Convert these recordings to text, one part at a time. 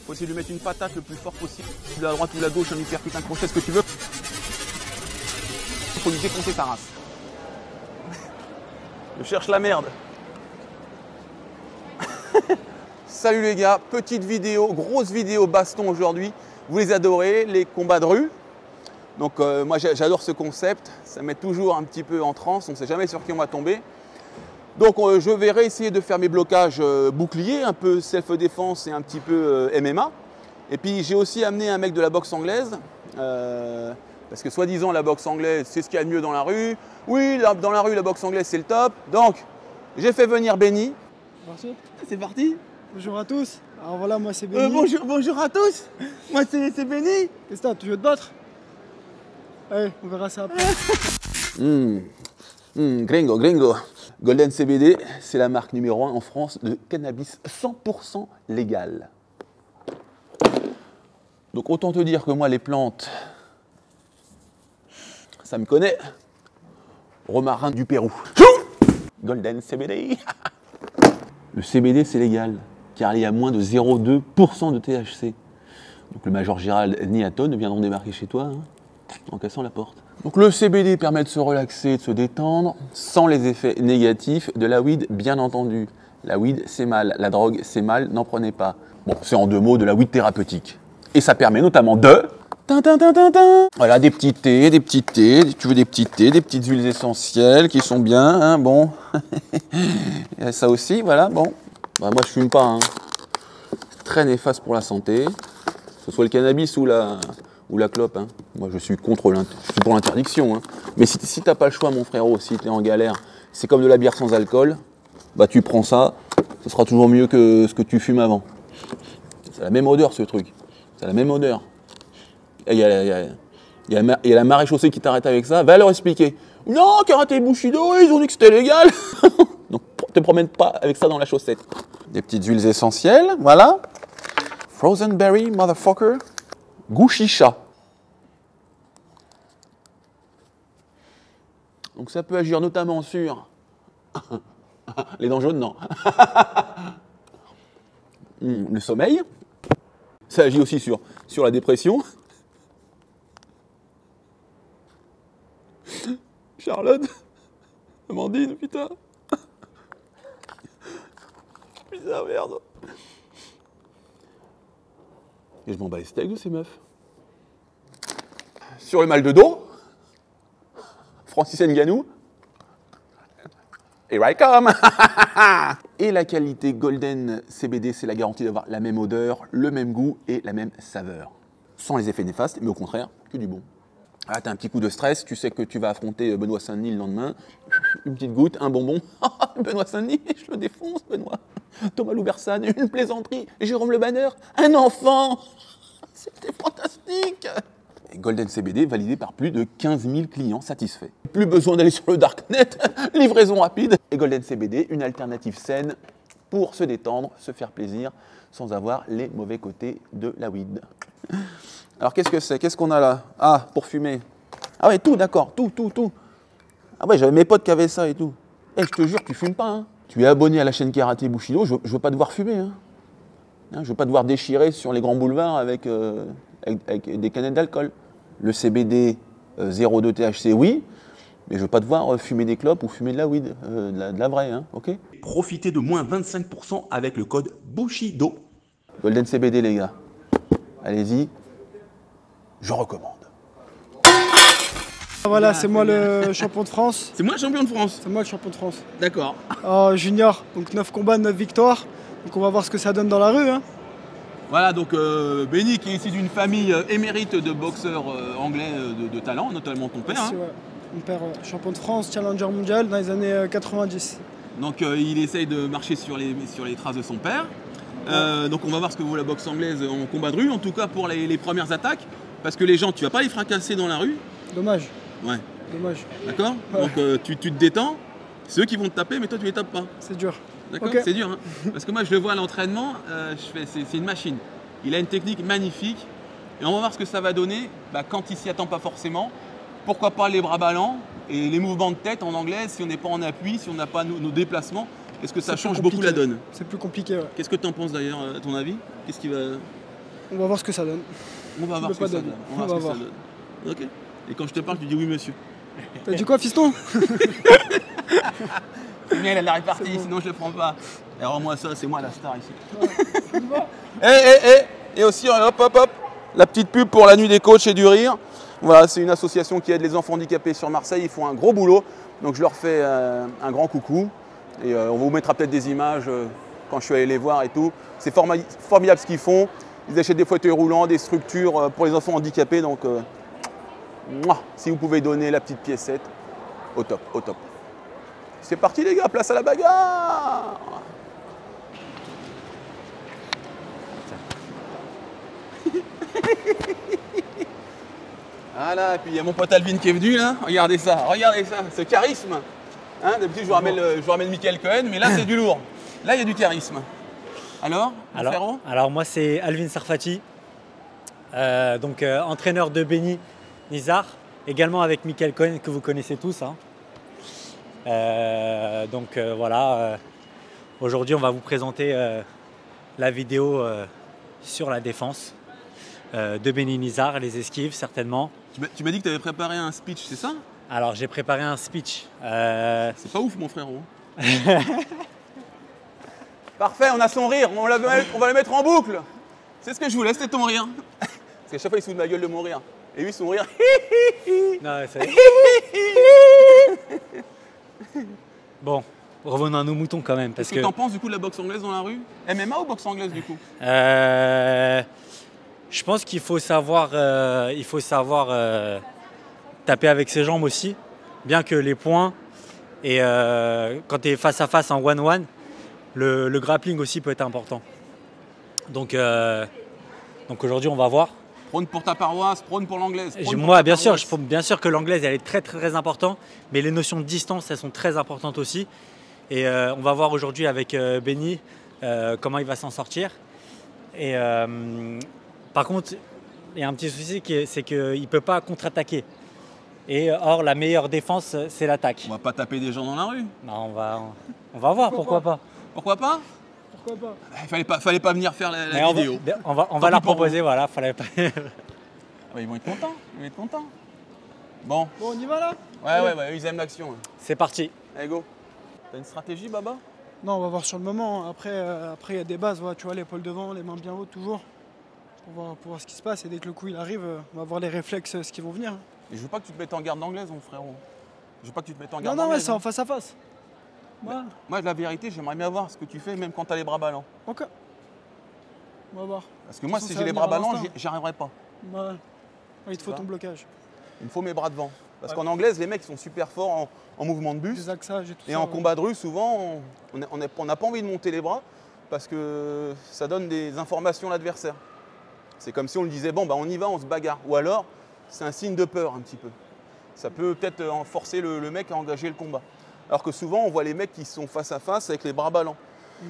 faut essayer de mettre une patate le plus fort possible. De la droite ou la gauche, un uppercut, un crochet, ce que tu veux. Il faut lui défoncer sa race. Je cherche la merde. Salut les gars, petite vidéo, grosse vidéo baston aujourd'hui. Vous les adorez, les combats de rue. Donc moi j'adore ce concept, ça met toujours un petit peu en transe, on ne sait jamais sur qui on va tomber. Donc je vais réessayer de faire mes blocages boucliers, un peu self-défense et un petit peu MMA. Et puis j'ai aussi amené un mec de la boxe anglaise, parce que soi-disant la boxe anglaise c'est ce qu'il y a de mieux dans la rue. Oui, dans la rue la boxe anglaise c'est le top. Donc j'ai fait venir Benny. Merci. C'est parti. Bonjour à tous. Alors voilà, moi c'est Benny. Bonjour à tous. Moi c'est Benny. Qu'est-ce que t'as, tu veux te battre? Allez, on verra ça après. Gringo. Golden CBD, c'est la marque numéro 1 en France de cannabis 100% légal. Donc autant te dire que moi les plantes, ça me connaît. Romarin du Pérou. Golden CBD. Le CBD c'est légal, car il y a moins de 0,2% de THC. Donc le Major Gérald ni Aton viendront débarquer chez toi en cassant la porte. Donc le CBD permet de se relaxer, de se détendre, sans les effets négatifs de la weed, bien entendu. La weed, c'est mal, la drogue, c'est mal, n'en prenez pas. Bon, c'est en deux mots de la weed thérapeutique. Et ça permet notamment de... Voilà, des petits thés, tu veux des petits thés, des petites huiles essentielles qui sont bien, hein, bon. Et ça aussi, voilà, bon. Bah, moi, je fume pas, hein. C'est très néfaste pour la santé, que ce soit le cannabis ou la clope, hein. Moi je suis pour l'interdiction, hein. Mais si t'as pas le choix mon frérot, si t'es en galère, c'est comme de la bière sans alcool, bah tu prends ça, ce sera toujours mieux que ce que tu fumes avant. C'est la même odeur ce truc, c'est la même odeur. Il y a la maréchaussée qui t'arrête avec ça, va leur expliquer. Non, Karaté Bushido, ils ont dit que c'était légal. Donc te promène pas avec ça dans la chaussette. Des petites huiles essentielles, voilà. Frozen berry, motherfucker. Goût chicha. Donc ça peut agir notamment sur les dents jaunes, non. Le sommeil. Ça agit aussi sur la dépression. Charlotte. Amandine, putain. Putain, merde. Et je m'en bats les steaks de ces meufs. Sur le mal de dos, Francis Ngannou. Here I come. Et la qualité Golden CBD, c'est la garantie d'avoir la même odeur, le même goût et la même saveur. Sans les effets néfastes, mais au contraire, que du bon. Ah, t'as un petit coup de stress, tu sais que tu vas affronter Benoît Saint-Denis le lendemain. Une petite goutte, un bonbon. Benoît Saint-Denis, je le défonce, Benoît. Thomas Loubersan, une plaisanterie. Jérôme Le Banner, un enfant. C'était fantastique. Et Golden CBD validé par plus de 15 000 clients satisfaits. Plus besoin d'aller sur le Darknet, livraison rapide. Et Golden CBD, une alternative saine pour se détendre, se faire plaisir, sans avoir les mauvais côtés de la weed. Alors qu'est-ce que c'est? Qu'est-ce qu'on a là? Ah, pour fumer. Ah ouais, tout, d'accord, tout. Ah ouais, j'avais mes potes qui avaient ça et tout. Eh, je te jure, tu fumes pas, hein. Tu es abonné à la chaîne Karaté Bushido, je veux pas devoir fumer, hein. Je veux pas devoir déchirer sur les grands boulevards avec des canettes d'alcool. Le CBD 0,2 THC, oui, mais je veux pas devoir fumer des clopes ou fumer de la weed, de la vraie, hein, ok? Profitez de moins 25% avec le code Bushido. Golden CBD, les gars. Allez-y, je recommande. Voilà, c'est moi le champion de France. C'est moi le champion de France. C'est moi le champion de France. D'accord. Junior, donc 9 combats, 9 victoires. Donc on va voir ce que ça donne dans la rue, hein. Voilà, donc Benny qui est issu d'une famille émérite de boxeurs anglais de talent, notamment ton père. Hein. Ouais. Mon père, champion de France, challenger mondial dans les années 90. Donc il essaye de marcher sur les traces de son père. Donc on va voir ce que vaut la boxe anglaise en combat de rue, en tout cas pour les premières attaques. Parce que les gens, tu vas pas les fracasser dans la rue. Dommage. Ouais. Dommage. D'accord. Ouais. Donc tu te détends, c'est eux qui vont te taper, mais toi tu les tapes pas. C'est dur. D'accord, okay. C'est dur, hein. Parce que moi je le vois à l'entraînement, c'est une machine. Il a une technique magnifique et on va voir ce que ça va donner quand il s'y attend pas forcément. Pourquoi pas les bras ballants et les mouvements de tête en anglais si on n'est pas en appui, si on n'a pas nos déplacements. Est-ce que ça change beaucoup la donne? C'est plus compliqué, ouais. Qu'est-ce que tu en penses d'ailleurs, à ton avis? Qu'est-ce qui va... On va voir ce que ça donne. On va voir ce que ça donne. On va voir ce que ça donne. Ok. Et quand je te parle, tu dis oui, monsieur. T'as dit quoi, fiston? C'est bien, il a de la répartie, bon. Sinon je le prends pas. Et rends-moi ça, c'est moi la star ici. Et aussi, hop, hop, hop, la petite pub pour la nuit des coachs et du rire. Voilà, c'est une association qui aide les enfants handicapés sur Marseille. Ils font un gros boulot. Donc je leur fais un grand coucou. Et on vous mettra peut-être des images quand je suis allé les voir et tout. C'est formidable ce qu'ils font. Ils achètent des fauteuils roulants, des structures pour les enfants handicapés. Donc, si vous pouvez donner la petite piécette, au top, au top. C'est parti les gars, place à la bagarre. Voilà, et puis il y a mon pote Alvin qui est venu là. Regardez ça, ce charisme. Hein, d'habitude je vous ramène Michael Cohen, mais là c'est du lourd. Là il y a du charisme. Alors frérot? Alors moi c'est Alvin Sarfati, entraîneur de Benny Nizar, également avec Michael Cohen que vous connaissez tous. Hein. Aujourd'hui on va vous présenter la vidéo sur la défense de Benny Nizar, les esquives certainement. Tu m'as dit que tu avais préparé un speech, c'est ça? Alors j'ai préparé un speech. C'est pas ouf mon frérot. Parfait, on a son rire, on va le mettre en boucle. C'est ce que je voulais, c'était ton rire. Parce qu'à chaque fois il se fout de ma gueule de mon rire. Et lui son rire. Non, bon, revenons à nos moutons quand même. Qu'est-ce que t'en penses du coup de la boxe anglaise dans la rue? MMA ou boxe anglaise du coup? Je pense qu'il faut savoir, taper avec ses jambes aussi. Bien que les poings, et quand tu es face à face en one-one, le grappling aussi peut être important. Donc aujourd'hui on va voir. Prône pour ta paroisse, prône pour l'anglaise. Moi bien sûr que l'anglaise elle est très très importante, mais les notions de distance elles sont très importantes aussi. Et on va voir aujourd'hui avec Benny comment il va s'en sortir. Et par contre, il y a un petit souci, c'est qu'il ne peut pas contre-attaquer. Et or, la meilleure défense, c'est l'attaque. On va pas taper des gens dans la rue. Non, on va voir, pourquoi pas. Pourquoi pas? Pourquoi pas? Fallait pas venir faire la vidéo. On va leur proposer, voilà, fallait pas. Ils vont être contents, Bon, on y va là? Ouais, ils aiment l'action. C'est parti. Allez, go. T'as une stratégie, Baba? Non, on va voir sur le moment. Après, il y a des bases, tu vois, l'épaule devant, les mains bien hautes toujours. Pour voir ce qui se passe. Et dès que le coup il arrive, on va voir les réflexes, ce qui vont venir. Et je veux pas que tu te mettes en garde d'anglaise, mon frérot. Je veux pas que tu te mettes en garde Non, d'anglaise. c'est en face à face. Ouais. Moi, la vérité, j'aimerais bien voir ce que tu fais, même quand t'as les bras ballants. Ok. On va voir. Parce que moi, si j'ai les bras ballants, j'y arriverai pas. Ouais. Il te faut ton blocage. Il me faut mes bras devant. Parce qu'en anglaise, les mecs sont super forts en mouvement de bus. Des axages et tout ça. Et en combat de rue, souvent, on n'a pas envie de monter les bras parce que ça donne des informations à l'adversaire. C'est comme si on lui disait, bon, on y va, on se bagarre. Ou alors, c'est un signe de peur un petit peu. Ça peut peut-être forcer le mec à engager le combat. Alors que souvent, on voit les mecs qui sont face à face avec les bras ballants.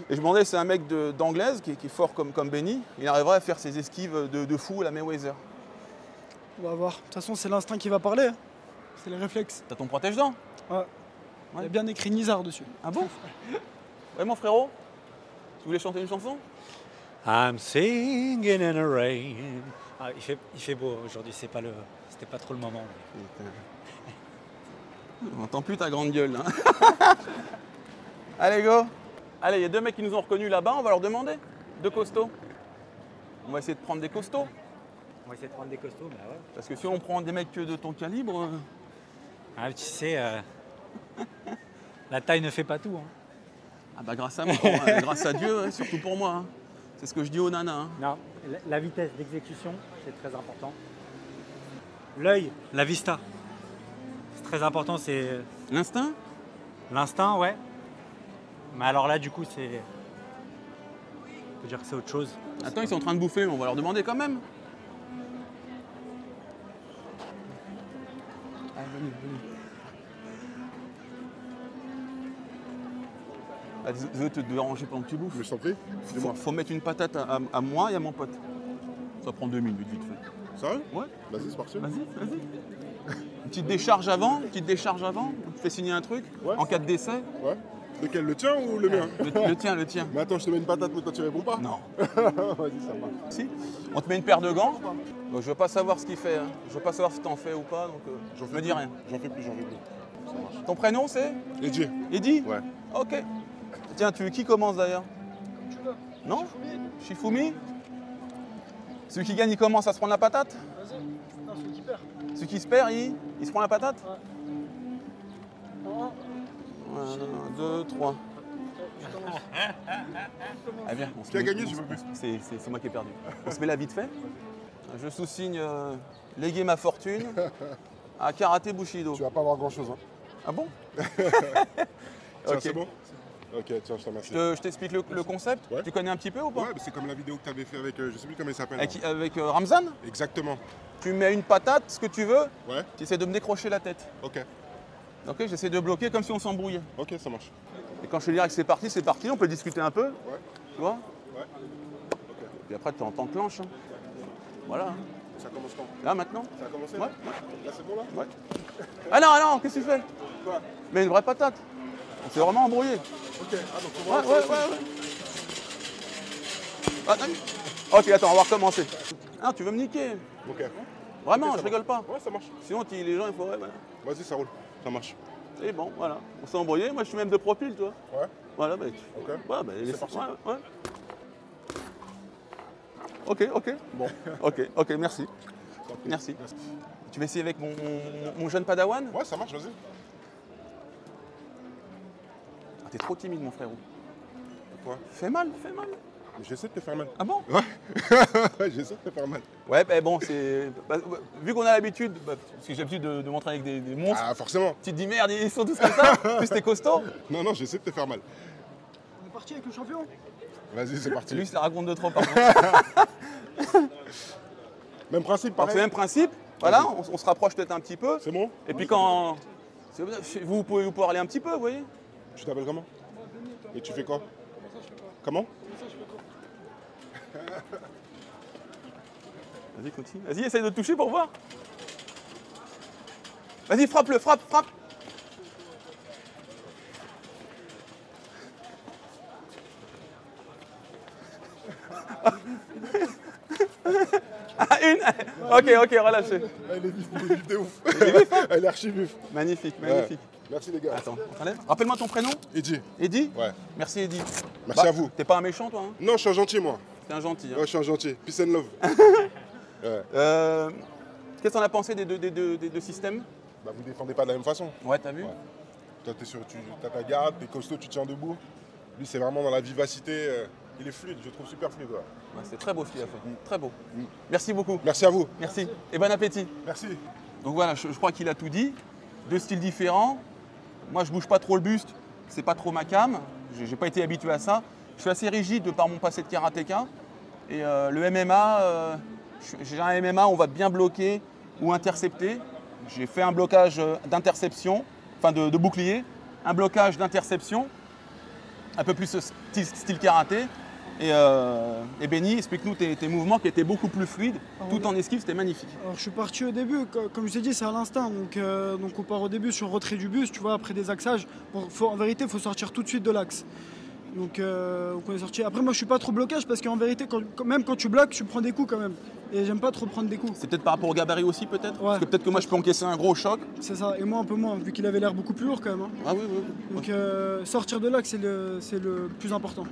Et je me demandais, c'est un mec d'anglaise qui est fort comme Benny, il arriverait à faire ses esquives de fou à la Mayweather. On va voir. De toute façon, c'est l'instinct qui va parler. C'est les réflexes. T'as ton protège-dents? Ouais. Il y a bien écrit Nizar dessus. Ah bon? Ouais, mon frérot? Tu voulais chanter une chanson? I'm singing in the rain. Ah, il fait beau aujourd'hui, c'était pas trop le moment. On n'entend plus ta grande gueule. Hein. Allez, go. Allez, il y a deux mecs qui nous ont reconnus là-bas, on va leur demander. Deux costauds. On va essayer de prendre des costauds. On va essayer de prendre des costauds, bah ouais. Parce que si on prend des mecs de ton calibre... Ah, tu sais, la taille ne fait pas tout. Hein. Ah bah grâce à moi, grâce à Dieu, surtout pour moi. Hein. C'est ce que je dis aux nanas. Hein. Non, la vitesse d'exécution, c'est très important. L'œil, la vista, c'est très important. C'est l'instinct. L'instinct, ouais. Mais alors là, du coup, c'est... On peut dire que c'est autre chose. Attends, ils sont en train de bouffer, mais on va leur demander quand même. Allez, venez. Ah, désolé de te déranger pendant que tu bouffes. Mais je t'en prie, dis-moi. Faut mettre une patate à moi et à mon pote. Ça prend 2 minutes, vite fait. Sérieux? Ouais. Vas-y, c'est parti. Vas-y. Une petite décharge avant, on te fait signer un truc, ouais. En cas de décès. Ouais. Lequel, le tien ou le mien? Le tien, le tien. Mais attends, je te mets une patate, mais toi tu réponds pas? Non. Vas-y, ça marche. Si. On te met une paire de gants. Donc, je veux pas savoir ce qu'il fait. Hein. Je veux pas savoir si t'en fais ou pas. Donc je me dis rien. J'en fais plus, j'en fais plus. Ça marche. Ton prénom c'est Eddy? Eddy? Ouais. Ok. Tiens, qui commence d'ailleurs? Tu veux? Non? Shifumi? Celui qui gagne, il commence à se prendre la patate? Vas-y. Non, celui qui perd. Celui qui se perd, il se prend la patate? Ouais. 1, 2, 3. Ah bien, on se Qui a met- gagné, on je se- veux plus. C'est moi qui ai perdu. On se met là vite fait. Je sous-signe léguer ma fortune à Karaté Bushido. Tu vas pas avoir grand chose, hein. Ah bon? Tiens, Ok. c'est bon? Ok, tiens, je te remercie. Je t'explique le concept. Ouais. Tu connais un petit peu ou pas? Ouais, mais c'est comme la vidéo que tu avais fait avec, je sais plus comment il s'appelle. Avec Ramzan? là. Exactement. Tu mets une patate, ce que tu veux, Ouais, tu essaies de me décrocher la tête. ok. Ok, j'essaie de bloquer comme si on s'embrouillait. Ok, ça marche. Et quand je te dirai que c'est parti, on peut discuter un peu. Ouais, Tu vois? ouais. Et puis après, tu entends clenche. Hein. Voilà. hein. Ça commence quand? Là, maintenant? Ça a commencé? Ouais. Là, Là, c'est bon, là? Ouais. Ah non, non, qu'est-ce que tu fais? Quoi? Mais une vraie patate. On s'est vraiment embrouillé. Ok, ah, donc on Ouais, va... ouais. Ah, non. Ok, attends, on va recommencer. Ah, tu veux me niquer? Ok. Vraiment, Ok, ça je rigole pas. Ouais, ça marche. Sinon, les gens, il faudrait. Voilà. Vas-y, ça roule. Ça marche. Et bon, voilà. On s'est embrouillé. Moi, je suis même de profil, tu vois. Ouais, Voilà, bah, ok. ouais, bah, C'est parti. ouais. Ok. Bon. Ok, merci. Merci. Tu vas essayer avec mon jeune padawan? Ouais, ça marche, vas-y. Ah, t'es trop timide, mon frérot. Quoi? Fais mal. Mais j'essaie de te faire mal. Ah bon? Ouais, j'essaie de te faire mal. Ouais, ben bon, c'est. Vu qu'on a l'habitude, parce que j'ai l'habitude de montrer avec des monstres, Ah, forcément. tu te dis merde, ils sont tous comme ça. En plus, t'es costaud. Non, non, j'essaie de te faire mal. On est parti avec le champion. Vas-y, c'est parti. Lui, ça raconte de trop, par contre. Même principe, Donc, pareil. c'est le même principe. Voilà, on se rapproche peut-être un petit peu. C'est bon? Et puis quand. Vous pouvez parler un petit peu, vous voyez? Tu t'appelles comment? Et tu fais quoi? Comment? Vas-y, continue. Vas-y, essaye de te toucher pour voir. Vas-y, frappe-le, frappe. Ah, une. Ok, relâchez. Elle est vif de ouf. Elle est archi vif. Magnifique. Ouais. Merci les gars. Attends, on t'enlève. Rappelle-moi ton prénom. Eddy. Eddy? Ouais. Merci, Eddy. Merci à vous. T'es pas un méchant, toi, hein? Non, je suis un gentil, moi. T'es un gentil. Hein. Ouais, je suis un gentil. Peace and love. Ouais. Qu'est-ce qu'on a pensé des deux systèmes? Bah, vous défendez pas de la même façon. Ouais, t'as vu? Ouais. Toi, tu as ta garde, t'es costaud, tu tiens debout. Lui, c'est vraiment dans la vivacité. Il est fluide, je trouve super fluide. Ouais. Ouais, c'est très beau ce qu'il a fait. Très beau. Merci beaucoup. Merci à vous. Merci. Et bon appétit. Merci. Donc voilà, je crois qu'il a tout dit. Deux styles différents. Moi, je bouge pas trop le buste. C'est pas trop ma cam. J'ai pas été habitué à ça. Je suis assez rigide de par mon passé de karatéka. Et le MMA, j'ai un MMA, on va bien bloquer ou intercepter. J'ai fait un blocage d'interception, enfin de bouclier, un blocage d'interception, un peu plus style karaté. Et Benny, explique-nous tes mouvements qui étaient beaucoup plus fluides, tout en esquive, c'était magnifique. Alors je suis parti au début, comme je t'ai dit, c'est à l'instinct. Donc on part au début sur le retrait du buste, tu vois, après des axages. En vérité, il faut sortir tout de suite de l'axe. Donc on est sorti. Après moi je suis pas trop blocage parce qu'en vérité, même quand tu bloques, tu prends des coups quand même. Et j'aime pas trop prendre des coups. C'est peut-être par rapport au gabarit aussi peut-être? Ouais. Parce que peut-être que moi je peux encaisser un gros choc. C'est ça, et moi un peu moins, vu qu'il avait l'air beaucoup plus lourd quand même. Hein. Ah oui. Donc sortir de l'axe, c'est le plus important.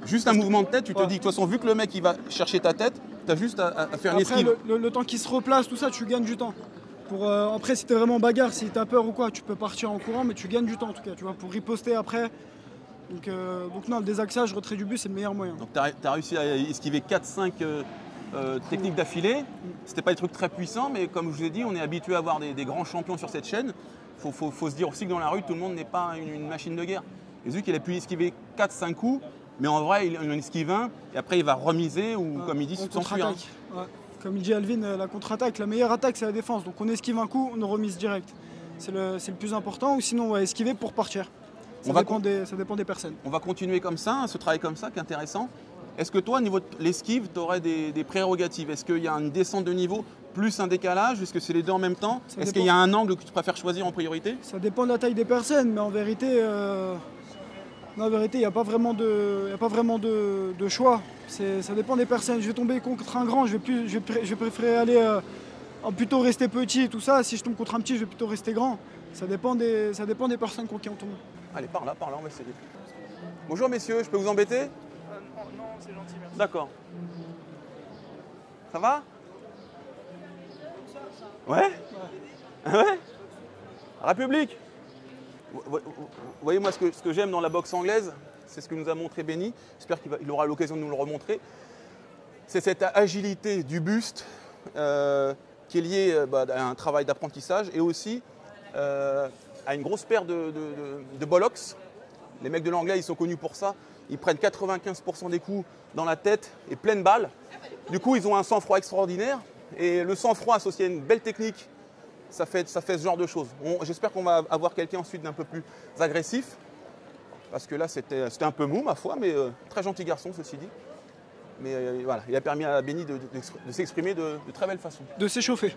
Juste un mouvement de tête, tu te Ouais. dis de toute façon, vu que le mec il va chercher ta tête, tu as juste à faire une Après esquive. le temps qu'il se replace, tout ça, tu gagnes du temps. Après si t'es vraiment bagarre, si t'as peur ou quoi, tu peux partir en courant, mais tu gagnes du temps en tout cas, tu vois, pour riposter après. Donc non, le désaxage, retrait du bus, c'est le meilleur moyen. Donc tu as réussi à esquiver 4-5 techniques d'affilée. C'était pas des trucs très puissants, mais comme je vous ai dit, on est habitué à avoir des grands champions sur cette chaîne. Faut se dire aussi que dans la rue, tout le monde n'est pas une machine de guerre. Et vu qu'il a pu esquiver 4-5 coups, mais en vrai, il en esquive un, et après il va remiser, ou Ouais, comme il dit, on s'enfuir. contre-attaque. Ouais. Comme il dit Alvin, la contre-attaque, la meilleure attaque, c'est la défense. Donc on esquive un coup, on remise direct. C'est le plus important, ou sinon on va esquiver pour partir. Ça dépend des personnes. On va continuer comme ça, ce travail comme ça, qui est intéressant. Est-ce que toi, au niveau de l'esquive, tu aurais des prérogatives? Est-ce qu'il y a une descente de niveau plus un décalage? Est-ce que c'est les deux en même temps? Est-ce qu'il y a un angle que tu préfères choisir en priorité? Ça dépend de la taille des personnes, mais en vérité, Non, en vérité, il n'y a pas vraiment de choix. Ça dépend des personnes. Je vais tomber contre un grand, je vais préférer aller plutôt rester petit et tout ça. Si je tombe contre un petit, je vais plutôt rester grand. Ça dépend des personnes contre qui on tombe. Allez, par là, on va essayer. Bonjour messieurs, je peux vous embêter? Non, c'est gentil, merci. D'accord. Ça va? Ouais? Ouais? République? Vous voyez, moi, ce que j'aime dans la boxe anglaise, c'est ce que nous a montré Benny. J'espère qu'il aura l'occasion de nous le remontrer. C'est cette agilité du buste qui est liée à un travail d'apprentissage et aussi à une grosse paire de bollocks. Les mecs de l'anglais, ils sont connus pour ça. Ils prennent 95% des coups dans la tête et pleine balle. Du coup, ils ont un sang-froid extraordinaire. Et le sang-froid associé à une belle technique, ça fait ce genre de choses. J'espère qu'on va avoir quelqu'un ensuite d'un peu plus agressif. Parce que là, c'était un peu mou, ma foi, mais très gentil garçon, ceci dit. Mais voilà, il a permis à Benny de s'exprimer de très belle façon. De s'échauffer.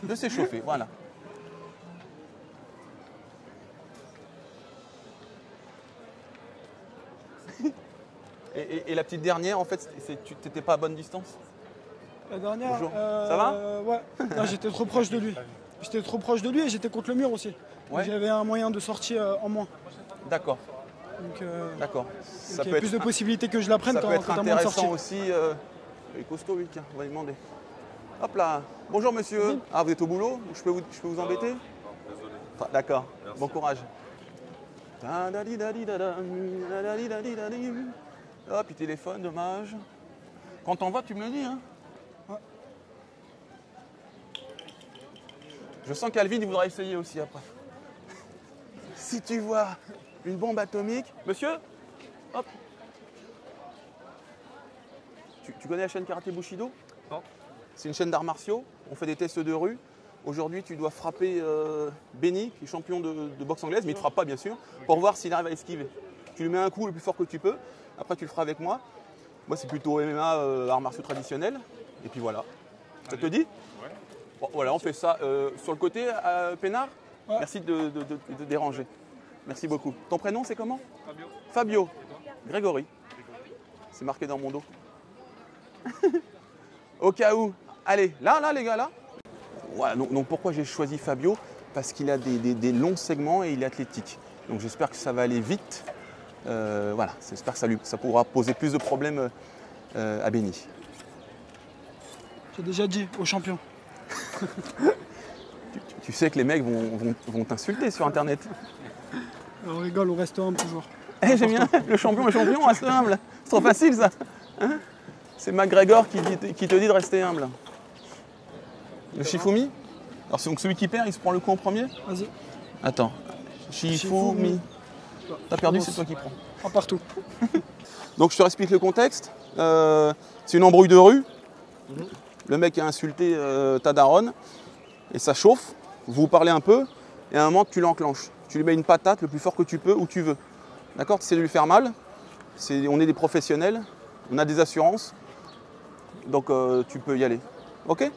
De s'échauffer, voilà. Et la petite dernière, en fait, tu n'étais pas à bonne distance? La dernière, bonjour. Ça va? Ouais. Non, j'étais trop proche de lui. J'étais trop proche de lui et j'étais contre le mur aussi. Ouais. J'avais un moyen de sortie en moins. D'accord. Donc, Ça il y a plus de possibilités que je la prenne ça quand peut être t'as moins de sortie. intéressant aussi. Il est costaud, lui, tiens, on va lui demander. Hop là. Bonjour monsieur. Ah, vous êtes au boulot? Je peux vous embêter? D'accord. Bon courage. Hop, il téléphone, dommage. Quand t'en vas, tu me le dis, hein? Ouais. Je sens qu'Alvin, il voudra essayer aussi après. Si tu vois une bombe atomique... Monsieur? Hop. Tu connais la chaîne Karaté Bushido? Non. C'est une chaîne d'arts martiaux. On fait des tests de rue. Aujourd'hui, tu dois frapper Benny, qui est champion de boxe anglaise, mais il ne te frappe pas, bien sûr, pour voir s'il arrive à esquiver. Tu lui mets un coup le plus fort que tu peux. Après, tu le feras avec moi. Moi, c'est plutôt MMA, arts martiaux traditionnels. Et puis voilà. Ça te dit? Ouais. Bon, voilà, on fait ça. Sur le côté, Pénard, Ouais. merci de déranger. Merci beaucoup. Ton prénom, c'est comment? Fabio. Fabio. Grégory. C'est marqué dans mon dos. Au cas où. Allez, là, les gars, là. Voilà, donc pourquoi j'ai choisi Fabio? Parce qu'il a des longs segments et il est athlétique. Donc j'espère que ça va aller vite. Voilà, j'espère que ça pourra poser plus de problèmes à Benny. J'ai déjà dit aux champions. Tu sais que les mecs vont t'insulter sur Internet. On rigole, on reste humble toujours. Eh, j'aime bien, le champion, reste humble. C'est trop facile ça. Hein? C'est McGregor qui te dit de rester humble. Le Shifumi? Alors c'est donc celui qui perd, il se prend le coup en premier? Vas-y. Attends. Shifumi. T'as perdu, c'est toi qui prends. En partout. Donc je te explique le contexte. C'est une embrouille de rue. Le mec a insulté ta daronne et ça chauffe. Vous parlez un peu et à un moment tu l'enclenches. Tu lui mets une patate le plus fort que tu peux où tu veux. D'accord? Tu essaies de lui faire mal. On est des professionnels, on a des assurances. Donc tu peux y aller. Ok?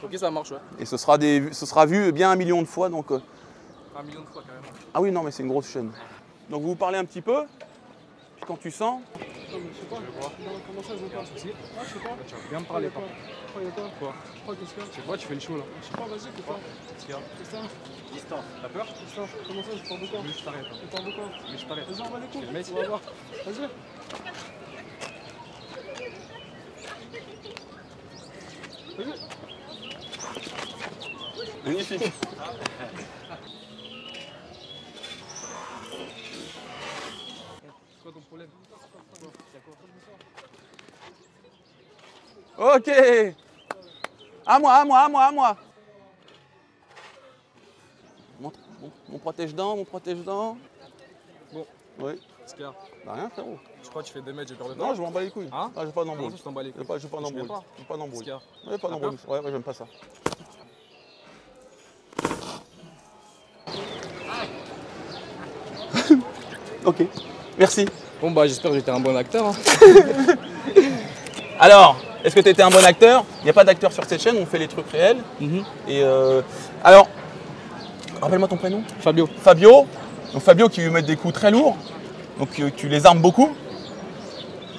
Ok, ça marche, ouais. Et ce sera vu bien 1 million de fois. Donc, 1 million de fois, carrément. ah oui, non, mais c'est une grosse chaîne. Donc vous vous parlez un petit peu. Puis quand tu sens, Je sais pas. Comment ça, je veux pas? Je sais pas. Tu vas bien me parler, par contre. Pourquoi il y a quoi? Quoi? Pourquoi, qu'est-ce qu'il y a? Je sais pas, tu fais le show, là. Je sais pas, vas-y, fais quoi? Qu'est-ce qu'il y a? Qu'est-ce qu'il y a? Distance. T'as peur? Qu'est-ce qu'il y a? Comment ça, je parle de quoi? Mais je t'arrête. Je parle de quoi? Mais je t'arrête. Vas-y, on va les coups. le mec. On va voir. Vas-y. Vas-y. magnifique. C'est quoi ton problème? Ok. À moi. Mon protège-dents. Bon. Oui. Qu'est-ce qu'il y a? Bah rien, frérot. Je crois que tu fais 2 mètres, j'ai peur de toi. Non, je m'en bats les couilles. Hein? Ah, j'ai pas Comment d'embrouille. ça, je t'en bats les couilles? J'ai pas Je d'embrouille. viens pas. J'ai pas d'embrouille. Qu'est-ce qu'il y a? Ouais, pas T'as d'embrouille. Ouais, j'aime pas ça. Ok, merci. Bon, bah, j'espère que j'étais un bon acteur. Hein. Alors, est-ce que tu étais un bon acteur? Il n'y a pas d'acteur sur cette chaîne, on fait les trucs réels. Et alors, rappelle-moi ton prénom. Fabio. Fabio. Donc Fabio qui veut mettre des coups très lourds. Donc tu les armes beaucoup.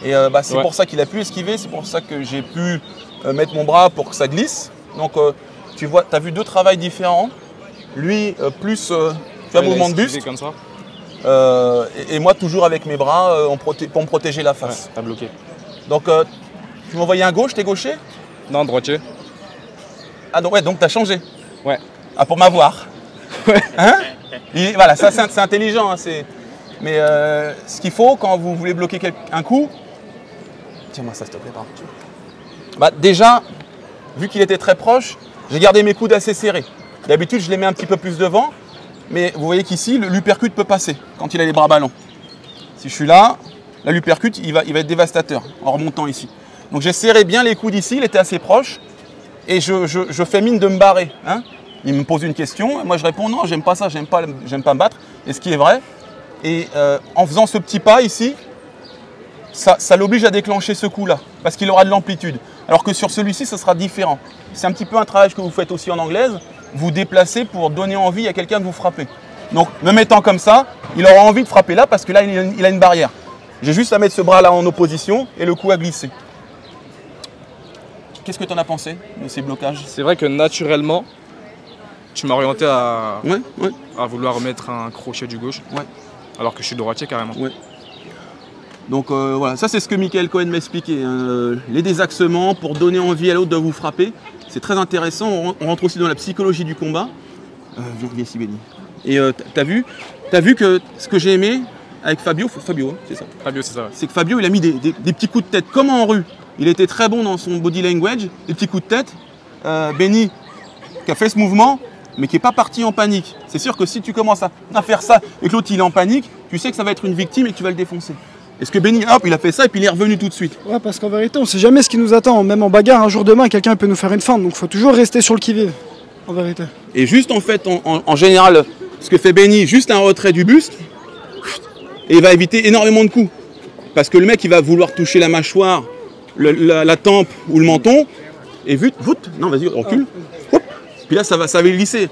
Et c'est Ouais. pour ça qu'il a pu esquiver, c'est pour ça que j'ai pu mettre mon bras pour que ça glisse. Donc tu vois, tu as vu deux travails différents. Lui, plus tu as Ouais, il a mouvement de esquivé buste. comme ça. Et moi, toujours avec mes bras pour me protéger la Ouais, face. t'as bloqué. Donc tu m'envoyais un gauche, t'es gaucher? Non, droitier. Ah donc, ouais, donc tu as changé. Ouais. Ah, pour m'avoir. Ouais. Hein? Voilà, ça c'est intelligent. Hein, mais ce qu'il faut quand vous voulez bloquer un coup, tiens-moi ça s'il te plaît, pardon. Bah, déjà, vu qu'il était très proche, j'ai gardé mes coudes assez serrés. D'habitude, je les mets un petit peu plus devant, mais vous voyez qu'ici, l'uppercut peut passer quand il a les bras ballants. Si je suis là, l'uppercut, il va être dévastateur en remontant ici. Donc j'ai serré bien les coudes ici, il était assez proche, et je fais mine de me barrer. Hein. Il me pose une question, et moi je réponds non, j'aime pas ça, j'aime pas me battre, et ce qui est vrai. Et en faisant ce petit pas ici, ça l'oblige à déclencher ce coup-là, parce qu'il aura de l'amplitude. Alors que sur celui-ci, ce sera différent. C'est un petit peu un travail que vous faites aussi en anglaise, vous déplacez pour donner envie à quelqu'un de vous frapper. Donc, me mettant comme ça, il aura envie de frapper là, parce que là, il a une barrière. J'ai juste à mettre ce bras-là en opposition, et le coup à glisser. Qu'est-ce que tu en as pensé de ces blocages? C'est vrai que naturellement, tu m'as orienté à Ouais. vouloir mettre un crochet du gauche. Ouais. Alors que je suis droitier carrément. Ouais. Donc voilà, ça c'est ce que Michael Cohen m'a expliqué. Hein. Les désaxements pour donner envie à l'autre de vous frapper. C'est très intéressant. On rentre aussi dans la psychologie du combat. Viens ici, Benny. Et t'as vu que ce que j'ai aimé avec Fabio, hein, c'est ça. Fabio, c'est ça. Ouais. C'est que Fabio, il a mis des petits coups de tête, comme en rue. Il était très bon dans son body language, des petits coups de tête. Benny, qui a fait ce mouvement, mais qui n'est pas parti en panique. C'est sûr que si tu commences à faire ça et que l'autre il est en panique, tu sais que ça va être une victime et que tu vas le défoncer. Est-ce que Benny, hop, il a fait ça et puis il est revenu tout de suite? Ouais, parce qu'en vérité, on sait jamais ce qui nous attend. Même en bagarre, un jour demain, quelqu'un peut nous faire une feinte. Donc il faut toujours rester sur le qui-vive, en vérité. Et juste en fait, en général, ce que fait Benny, juste un retrait du buste, et il va éviter énormément de coups. Parce que le mec, il va vouloir toucher la mâchoire, la tempe ou le menton, et non vas-y, recule, hop, puis là ça va glisser.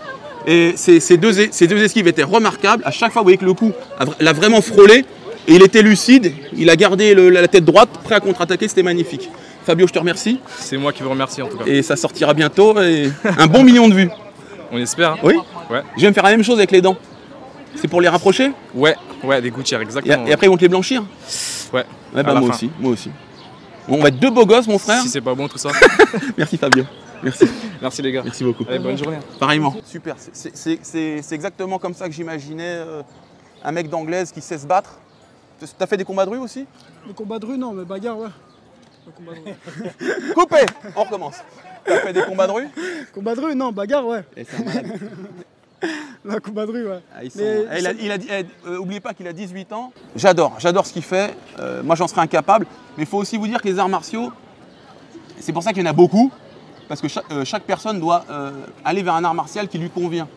Et ces deux esquives étaient remarquables. À chaque fois, vous voyez que le coup l'a vraiment frôlé, et il était lucide, il a gardé la tête droite, prêt à contre-attaquer, c'était magnifique. Fabio, je te remercie. C'est moi qui vous remercie en tout cas. Et ça sortira bientôt, et un bon million de vues. On espère. Hein. Oui. Ouais. Je vais me faire la même chose avec les dents. C'est pour les rapprocher? Ouais, des gouttières, exactement. Et après, ils vont te les blanchir? Ouais. Ouais, bah À la moi fin. aussi. On va être deux beaux gosses, mon frère. Si c'est pas bon tout ça. Merci Fabio. Merci. Merci les gars. Merci beaucoup. Allez, bonne journée. Pareillement. Super. C'est exactement comme ça que j'imaginais un mec d'anglaise qui sait se battre. T'as fait des combats de rue aussi? Le combat de rue, non, mais bagarre, ouais. Le combat de rue. Coupé. On recommence. T'as fait des combats de rue? Combat de rue, non, bagarre, ouais. Et c'est un malade. Le combat de rue, ouais. Ah, ils sont- Mais oubliez pas qu'il a 18 ans. J'adore ce qu'il fait. Moi, j'en serais incapable. Mais il faut aussi vous dire que les arts martiaux, c'est pour ça qu'il y en a beaucoup. Parce que chaque personne doit aller vers un art martial qui lui convient.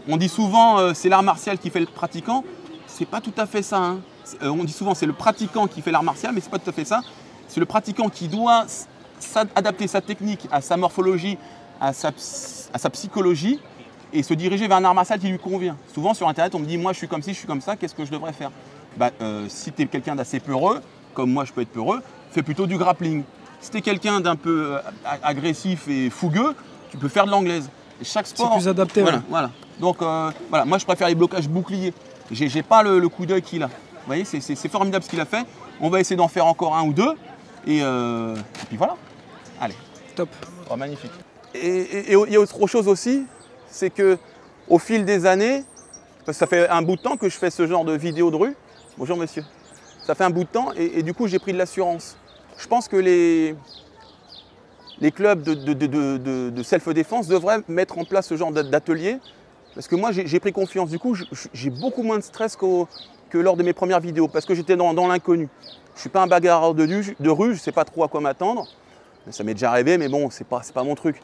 On dit souvent c'est l'art martial qui fait le pratiquant. C'est pas tout à fait ça. Hein. On dit souvent c'est le pratiquant qui fait l'art martial, mais c'est pas tout à fait ça. C'est le pratiquant qui doit adapter sa technique à sa morphologie, à sa psychologie, et se diriger vers un art martial qui lui convient. Souvent sur internet on me dit moi je suis comme ci, je suis comme ça, qu'est-ce que je devrais faire? Si tu es quelqu'un d'assez peureux, comme moi je peux être peureux, fais plutôt du grappling. Si tu es quelqu'un d'un peu agressif et fougueux, tu peux faire de l'anglaise. Et chaque sport. plus adapté, Voilà, ouais. voilà. Donc voilà, moi je préfère les blocages boucliers. J'ai pas le coup d'œil qu'il a. Vous voyez, c'est formidable ce qu'il a fait. On va essayer d'en faire encore un ou deux. Et puis voilà. Allez. top. Oh, magnifique. Et il y a autre chose aussi, c'est que au fil des années, parce que ça fait un bout de temps que je fais ce genre de vidéo de rue. Bonjour monsieur. Ça fait un bout de temps et du coup j'ai pris de l'assurance. Je pense que les clubs de self-défense devraient mettre en place ce genre d'atelier. Parce que moi j'ai pris confiance. Du coup j'ai beaucoup moins de stress que lors de mes premières vidéos. Parce que j'étais dans l'inconnu. Je ne suis pas un bagarreur de rue, je ne sais pas trop à quoi m'attendre. Ça m'est déjà arrivé, mais bon, c'est pas mon truc.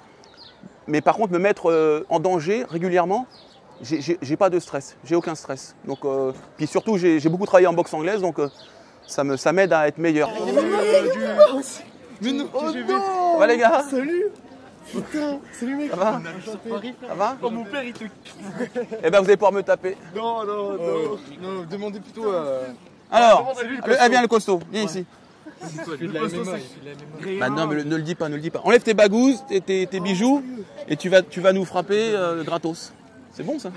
Mais par contre, me mettre en danger régulièrement, j'ai pas de stress, j'ai aucun stress. Donc, puis surtout, j'ai beaucoup travaillé en boxe anglaise, donc ça m'aide à être meilleur. Mais non, Ça va les gars? Salut. Putain, salut mec. Ça va? Ça va? Oh, mon père il te... Eh ben vous allez pouvoir me taper. Non, Non, demandez plutôt Alors, viens le costaud, viens ici. Grillé Bah non, un, mais ne le dis pas, ne le dis pas. Enlève tes bagouzes, tes bijoux, et tu vas nous frapper gratos. C'est bon ça?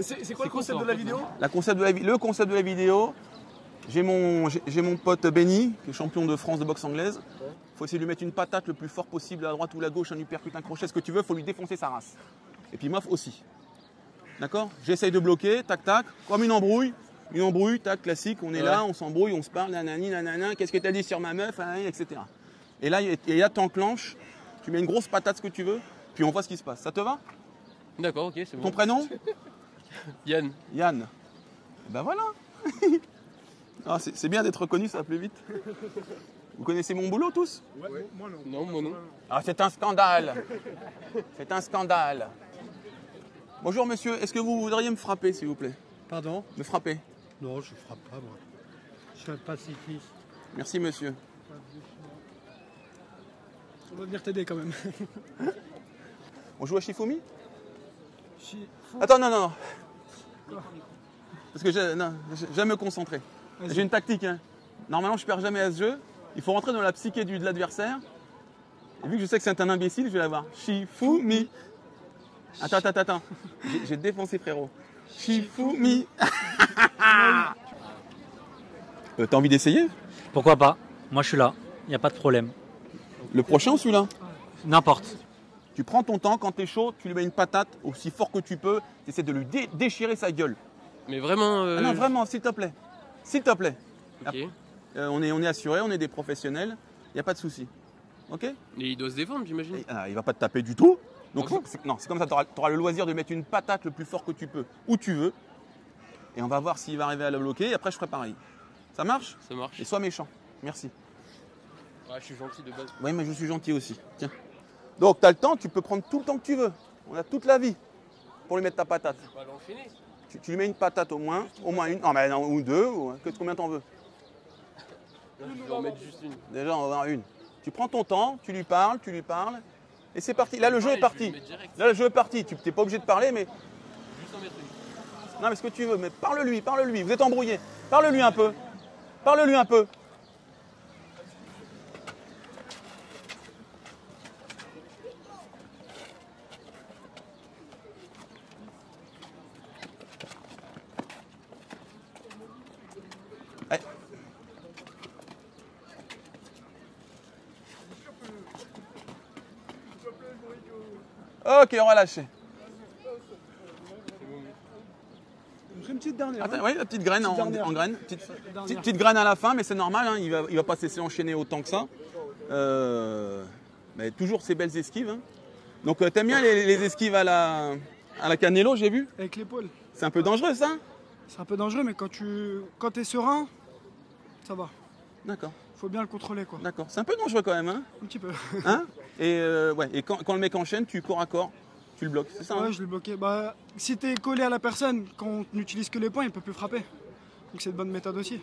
C'est quoi le concept de la vidéo? Le concept de la vidéo, j'ai mon pote Benny, qui est champion de France de boxe anglaise. Il faut essayer de lui mettre une patate le plus fort possible, à droite ou à gauche, un uppercut, un crochet, ce que tu veux, il faut lui défoncer sa race. Et puis moi aussi. D'accord? J'essaye de bloquer, tac tac, comme une embrouille. Une embrouille, tac, classique, on est là, on s'embrouille, on se parle, nanani, nanana, qu'est-ce que t'as dit sur ma meuf, etc. Et là, t'enclenches, tu mets une grosse patate, ce que tu veux, puis on voit ce qui se passe. Ça te va? D'accord, ok, c'est bon. Ton prénom? Yann. Yann. Ben voilà. Ah, c'est bien d'être reconnu, ça va plus vite. Vous connaissez mon boulot tous? Non, moi non. Ah, c'est un scandale. C'est un scandale. Bonjour monsieur, est-ce que vous voudriez me frapper s'il vous plaît? Pardon? Me frapper? Non, je frappe pas, moi. Je suis un pacifiste. Merci monsieur. On va venir t'aider quand même. On joue à Shifumi? Attends, non. Parce que j'aime me concentrer. J'ai une tactique. Hein. Normalement, je perds jamais à ce jeu. Il faut rentrer dans la psyché de l'adversaire. Et vu que je sais que c'est un imbécile, je vais l'avoir. Shifumi. Attends. J'ai défoncé, frérot. Shifumi. T'as envie d'essayer? Pourquoi pas? Moi je suis là, il n'y a pas de problème. Le prochain ou celui-là? N'importe. Tu prends ton temps, quand t'es chaud, tu lui mets une patate aussi fort que tu peux. Tu essaies de lui déchirer sa gueule. Mais vraiment. Ah non, vraiment, s'il te plaît. S'il te plaît. Ok. On est assuré, on est des professionnels. Il n'y a pas de souci. Ok? Et il doit se défendre, j'imagine. Il va pas te taper du tout. Donc Ah bon c'est comme ça, tu auras le loisir de mettre une patate le plus fort que tu peux, où tu veux. Et on va voir s'il va arriver à la bloquer. Et après, je ferai pareil. Ça marche? Ça marche. Et sois méchant. Merci. Ouais, je suis gentil de base. Oui, mais je suis gentil aussi. Tiens. Donc, tu as le temps, tu peux prendre tout le temps que tu veux. On a toute la vie pour lui mettre ta patate. Je vais pas l'enchaîner. Tu lui mets une patate au moins une. Non, ou deux, combien t'en veux? Je vais en mettre juste une. Déjà, on va avoir une. Tu prends ton temps, tu lui parles. Et c'est parti. Là, le jeu est parti. Là, le jeu est parti. Tu n'es pas obligé de parler, mais. Juste en mettre une. Non, mais ce que tu veux, mais parle-lui. Vous êtes embrouillés. Parle-lui un peu. Allez. Ok, on va lâcher. On fait une petite dernière. Attends, hein. oui, la petite graine en dernière. graine. Petite graine à la fin, mais c'est normal, hein, il va pas se laisser enchaîner autant que ça. Mais toujours ces belles esquives. Hein. Donc t'aimes bien les esquives à la Canelo, j'ai vu? Avec l'épaule. C'est un peu dangereux ça? C'est un peu dangereux, mais quand t'es serein, ça va. D'accord, Faut bien le contrôler, quoi. d'accord. C'est un peu dangereux quand même, hein? Un petit peu. Hein? Et quand le mec enchaîne, tu cours à corps, tu le bloques, c'est ça? Ouais, Hein? je l'ai bloqué. Bah, si t'es collé à la personne, quand on n'utilise que les poings, il peut plus frapper. Donc c'est une bonne méthode aussi.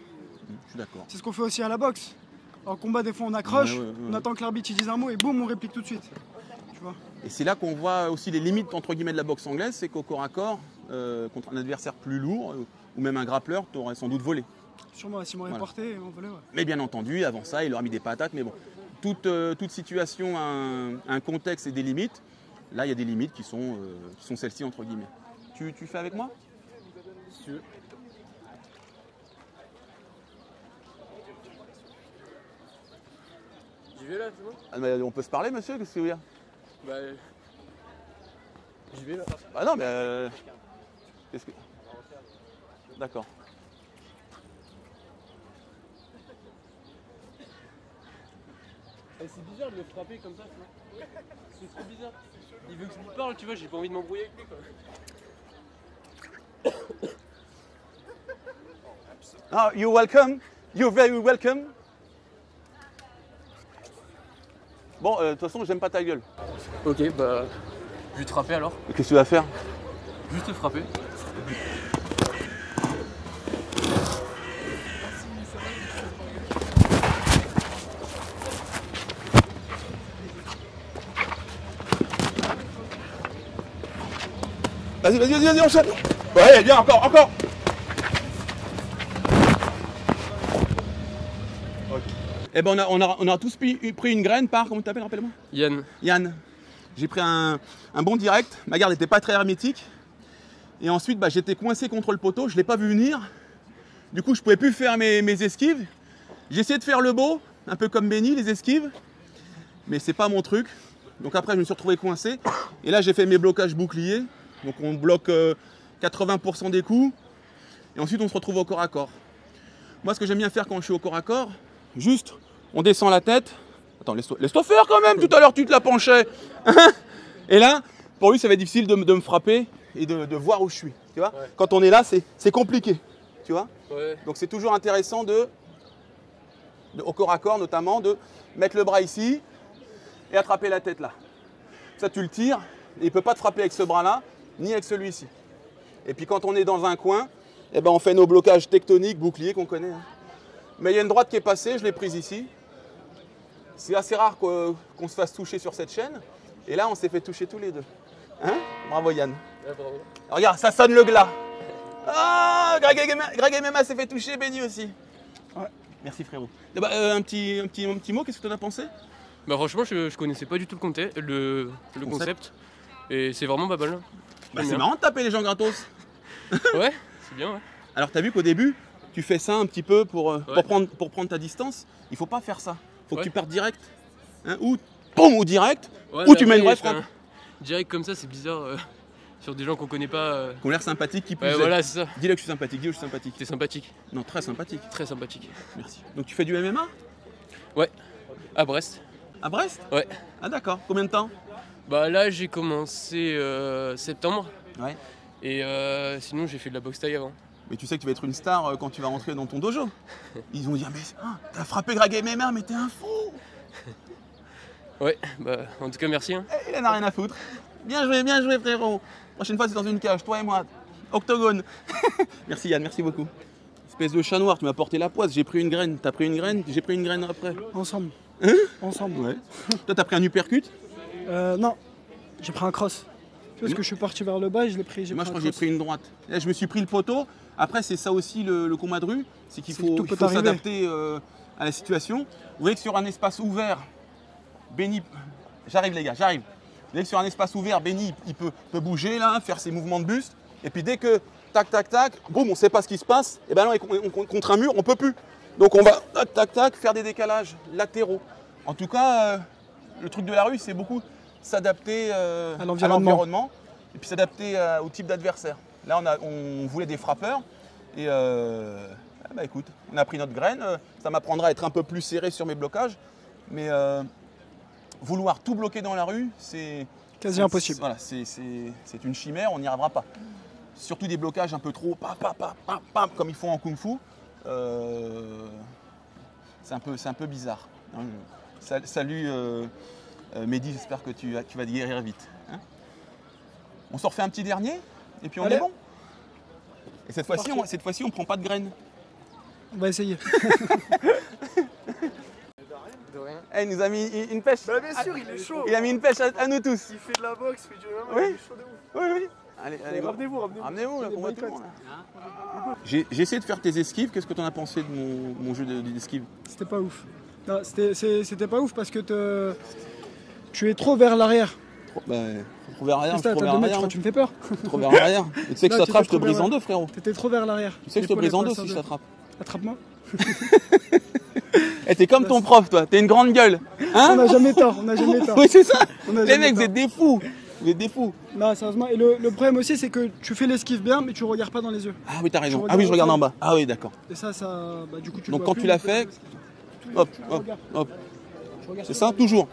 Je suis d'accord. C'est ce qu'on fait aussi à la boxe. En combat, des fois, on accroche, Ouais. on attend que l'arbitre il dise un mot et boum, on réplique tout de suite. Tu vois? Et c'est là qu'on voit aussi les limites entre guillemets de la boxe anglaise, c'est qu'au corps à corps, contre un adversaire plus lourd, ou même un grappleur, tu aurais sans doute volé. Sûrement, si m'aurait Voilà. porté, on volait, ouais. Mais bien entendu, avant ça, il aurait mis des patates, mais bon, toute situation a un contexte et des limites. Là, il y a des limites qui sont celles-ci, entre guillemets. Tu fais avec moi? Si tu veux. J'y vais là, c'est bon? Ah, mais on peut se parler, monsieur? Qu'est-ce que vous voulez dire? Bah. J'y vais là. Ah non, mais... qu'est-ce que... D'accord. C'est bizarre de me frapper comme ça, tu vois. C'est trop bizarre. Il veut que je lui parle, tu vois, j'ai pas envie de m'embrouiller avec lui, quoi. Ah, you're welcome. You're very welcome. Bon, de toute façon, j'aime pas ta gueule. Ok, bah. Je vais te frapper alors. Qu'est-ce que tu vas faire? Juste te frapper. Vas-y, enchaîne. Ouais, bien, encore. Eh ben on a tous pris une graine par, comment tu t'appelles, rappelle-moi? Yann. Yann. J'ai pris un bon direct, ma garde n'était pas très hermétique. Et ensuite, bah, j'étais coincé contre le poteau, je ne l'ai pas vu venir. Du coup, je ne pouvais plus faire mes esquives. J'ai essayé de faire le beau, un peu comme Benny, les esquives. Mais c'est pas mon truc. Donc après, je me suis retrouvé coincé. Et là, j'ai fait mes blocages boucliers. Donc on bloque 80% des coups. Et ensuite, on se retrouve au corps à corps. Moi, ce que j'aime bien faire quand je suis au corps à corps, juste, on descend la tête. Attends, laisse-toi faire quand même, tout à l'heure tu te la penchais. Et là, pour lui, ça va être difficile de me frapper et de voir où je suis. Tu vois, Ouais. quand on est là, c'est compliqué. Tu vois. Ouais. Donc c'est toujours intéressant au corps à corps notamment, de mettre le bras ici et attraper la tête là. Ça, tu le tires, et il ne peut pas te frapper avec ce bras-là, ni avec celui-ci. Et puis quand on est dans un coin, eh ben, on fait nos blocages tectoniques, boucliers qu'on connaît. Hein. Mais il y a une droite qui est passée, je l'ai prise ici. C'est assez rare qu'on se fasse toucher sur cette chaîne. Et là, on s'est fait toucher tous les deux. Hein? Bravo Yann. Ouais, bravo. Regarde, ça sonne le glas. Ah, Greg MMA s'est fait toucher, Benny aussi. Ouais. Merci frérot. Un petit mot, qu'est-ce que tu en as pensé? Bah franchement, je connaissais pas du tout le concept. Et c'est vraiment pas mal. Bah, c'est marrant de taper les gens gratos. Ouais, c'est bien, ouais. Alors t'as vu qu'au début, tu fais ça un petit peu pour prendre ta distance. Il faut pas faire ça. Faut que tu partes direct. Hein, ou direct, Ouais, ou mais tu mets une vraie après, frappe. Direct comme ça, c'est bizarre. Sur des gens qu'on connaît pas. Qui ont l'air sympathiques, qui plus Ouais, est. voilà, c'est ça. Dis-le que je suis sympathique, dis-le que je suis sympathique. T'es sympathique. Non, très sympathique. Très sympathique. Merci. Donc tu fais du MMA Ouais. À Brest. à Brest? Ouais. Ah d'accord. Combien de temps? Bah là, j'ai commencé septembre. Ouais. Et sinon, j'ai fait de la boxe thaï avant. Mais tu sais que tu vas être une star quand tu vas rentrer dans ton dojo. Ils vont dire, mais t'as frappé Greg MMA, mais t'es un fou. Ouais, bah en tout cas, merci. Hein. Il en a rien à foutre. Bien joué frérot. Prochaine fois c'est dans une cage, toi et moi. Octogone. Merci Yann, merci beaucoup. Espèce de chat noir, tu m'as porté la poisse, j'ai pris une graine, t'as pris une graine, j'ai pris une graine après. Ensemble. Hein? Ensemble. Ouais. Toi t'as pris un uppercut? Non, j'ai pris un cross. Parce que je suis parti vers le bas et je l'ai pris. Moi je crois que j'ai pris une droite. Là je me suis pris le poteau. Après c'est ça aussi le combat de rue, c'est qu'il faut s'adapter à la situation. Vous voyez que sur un espace ouvert, Benny, j'arrive les gars, j'arrive. Vous voyez que sur un espace ouvert, Benny il peut bouger là, faire ses mouvements de buste. Et puis dès que tac tac tac, boum, on ne sait pas ce qui se passe, et ben là contre un mur, on peut plus. Donc on va tac tac tac faire des décalages latéraux. En tout cas, le truc de la rue, c'est beaucoup s'adapter à l'environnement et puis s'adapter au type d'adversaire. Là, on voulait des frappeurs et bah, écoute, on a pris notre graine. Ça m'apprendra à être un peu plus serré sur mes blocages, mais vouloir tout bloquer dans la rue, c'est quasi impossible. Voilà, c'est une chimère, on n'y arrivera pas. Surtout des blocages un peu trop pam, comme ils font en kung-fu, c'est un peu bizarre. Salut Mehdi, j'espère que tu vas te guérir vite. Hein, on s'en refait un petit dernier et puis on est bon. Et cette fois-ci, on prend pas de graines. On va essayer. Il nous a mis une pêche. Bah bien sûr, il est chaud. Il a mis une pêche à nous tous. Il fait de la boxe, il fait du MMA, Oui. il est chaud de ouf. Oui. Allez, Ramenez-vous. Ramenez-vous là, qu'on voit tout le monde. J'ai essayé de faire tes esquives. Qu'est-ce que tu en as pensé de mon jeu d'esquive? C'était pas ouf. Non, c'était pas ouf parce que tu es trop vers l'arrière. Trop vers l'arrière, T'as 2 mètres, tu me fais peur. Trop vers l'arrière. Tu sais que je Là, t'attrape, je te t'étais trop brise vers- en deux, frérot. T'étais trop vers l'arrière. Tu sais que je te brise en deux si je t'attrape. Attrape-moi. Eh, t'es comme ton prof, toi. T'es une grande gueule. Hein? On n'a jamais tort. Oui, c'est ça. On a Les jamais mecs, vous tort. êtes des fous. Vous êtes des fous. Non, sérieusement. Et le problème aussi, c'est que tu fais l'esquive bien, mais tu regardes pas dans les yeux. Ah oui, t'as raison. regardes Ah oui, je regarde au en bas. Ah oui, d'accord. Et ça, bah, du coup, tu le Donc vois quand plus, tu l'as donc, fait, tu hop, regardes. hop. Tu regardes C'est sur ça, le- toujours.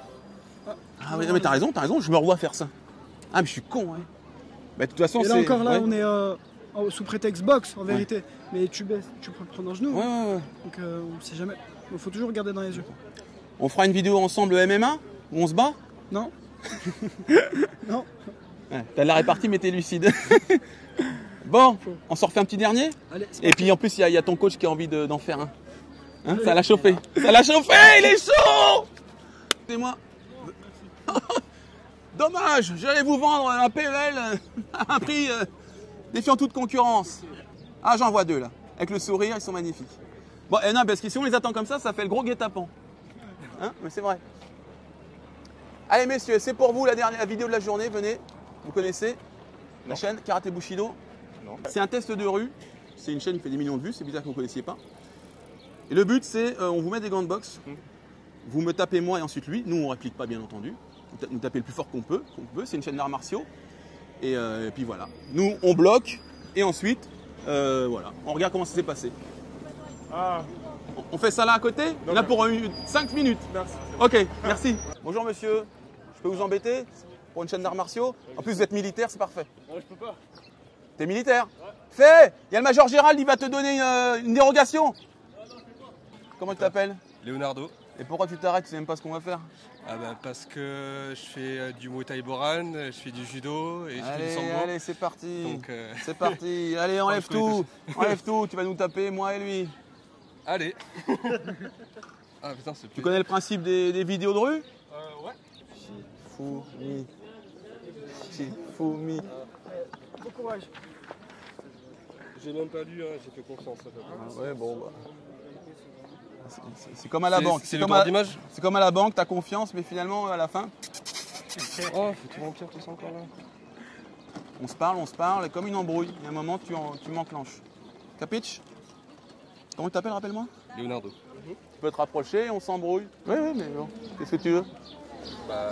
Ah oui, non, mais t'as raison, je me revois faire ça. Ah, mais je suis con, hein. Bah, de toute façon, Et là c'est. encore, là, ouais. on est sous prétexte boxe, en vérité. Mais tu baisses, tu peux prendre un genou. Ouais. Donc, on sait jamais. Il faut toujours regarder dans les yeux. On fera une vidéo ensemble MMA où on se bat? Non. Non. Ouais, t'as la répartie, mais t'es lucide. Bon, on s'en refait un petit dernier? Allez, c'est Et puis en plus, il y a ton coach qui a envie d'en faire un. Hein, ça l'a chauffé. Ça l'a chauffé, il est chaud! C'est moi. Dommage, j'allais vous vendre un PEL à un prix défiant toute concurrence. Ah, j'en vois deux là. Avec le sourire, ils sont magnifiques. Bon, non, parce que si on les attend comme ça fait le gros guet-apens. Hein, mais c'est vrai. Allez messieurs, c'est pour vous la dernière vidéo de la journée. Venez, vous connaissez la chaîne Karaté Bushido? Non. C'est un test de rue. C'est une chaîne qui fait des millions de vues. C'est bizarre que vous ne connaissiez pas. Et le but, c'est on vous met des gants de boxe. Vous me tapez moi et ensuite lui. Nous, on ne réplique pas, bien entendu. Nous tapez le plus fort qu'on peut. C'est une chaîne d'arts martiaux. Et puis voilà. Nous, on bloque. Et ensuite, voilà. On regarde comment ça s'est passé. Ah, On fait ça là à côté? Non, Là mais- pour 5 minutes. merci. Ok, merci. Bonjour monsieur. Je peux vous embêter pour une chaîne d'arts martiaux? En plus, vous êtes militaire, c'est parfait. Non, je peux pas. T'es militaire? Fais! Il y a le major Gérald, il va te donner une dérogation. Comment tu t'appelles? Leonardo. Et pourquoi tu t'arrêtes? Tu sais même pas ce qu'on va faire. Ah bah parce que je fais du Muay Thai Boran, je fais du judo et je fais du Allez, sambo. allez, c'est parti. Donc, C'est parti. Allez, enlève je connais tout. Enlève tout. Tu vas nous taper, moi et lui. Allez. Ah putain, c'est plus. Tu connais le principe des vidéos de rue? Ouais. Shifumi. Shifumi. Bon courage. J'ai même pas lu, hein, j'ai fait confiance. Ah ouais, bon, bah. C'est comme à la banque. C'est le comme droit à- d'image. C'est comme à la banque, t'as confiance, mais finalement, à la fin, Oh, faut tout remplir tout ça encore là. on se parle, et comme une embrouille. Il y a un moment, tu m'enclenches. Capiche? Comment tu t'appelles, rappelle-moi? Leonardo. Tu peux te rapprocher, on s'embrouille. Oui, oui, mais bon, qu'est-ce que tu veux? Bah.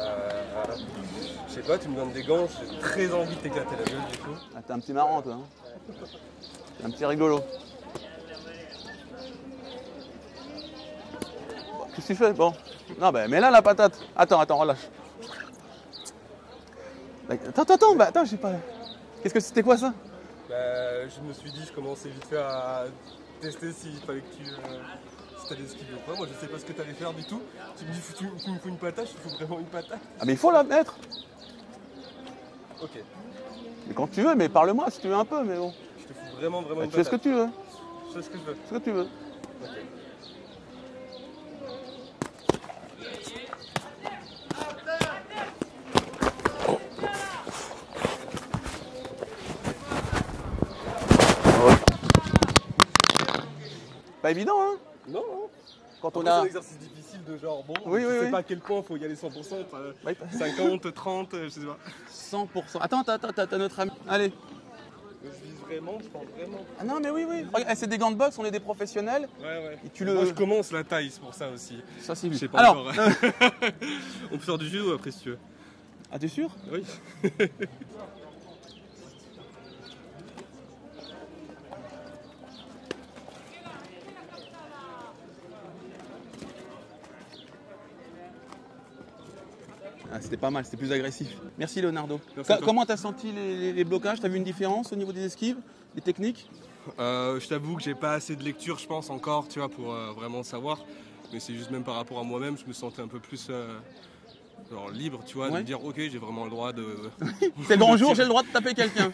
Je sais pas, tu me donnes des gants, j'ai très envie de t'éclater la gueule du coup. Ah, t'es un petit marrant, toi. Hein. T'es un petit rigolo. Bon, qu'est-ce que tu fais? Bon. Non, ben, mets là la patate. Attends, relâche. Attends, j'ai pas. Qu'est-ce que c'était quoi ça? Bah, je me suis dit, je commençais vite fait à tester s'il fallait que tu. Si t'allais esquiver ou pas. Moi, je sais pas ce que t'allais faire du tout. Tu me dis, tu me fous une patate, il faut vraiment une patate. Ah, mais il faut la mettre. Ok. Mais quand tu veux, mais parle-moi si tu veux un peu, mais bon. Je te fous vraiment Bah, une tu fais ce que patate. tu veux. Je fais ce que je veux. Ce que tu veux. Ok. Pas évident, hein? Non, non. Quand on Après, c'est a. un exercice difficile de genre, bon, Oui, je oui, sais oui. pas à quel point faut y aller 100%, Ouais, 50, 30, je sais pas. 100%. Attends, t'as notre ami. Allez. Je vise vraiment, je pense vraiment. Ah non, mais oui. Regarde, c'est des gants de boxe, on est des professionnels. Ouais. Et tu Moi, le. je commence la taille, c'est pour ça aussi. Ça, c'est Je vu. sais pas Alors, encore. On peut faire du judo après si tu veux. ah, t'es sûr? Oui. Ah, c'était pas mal, c'était plus agressif. Merci Leonardo. Merci à toi. Comment t'as senti les blocages? T'as vu une différence au niveau des esquives, des techniques? Je t'avoue que j'ai pas assez de lecture, je pense, encore, tu vois, pour vraiment savoir. Mais c'est juste même par rapport à moi-même, je me sentais un peu plus genre libre, tu vois, de Ouais. me dire, ok, j'ai vraiment le droit de. C'est le grand jour, j'ai le droit de taper quelqu'un.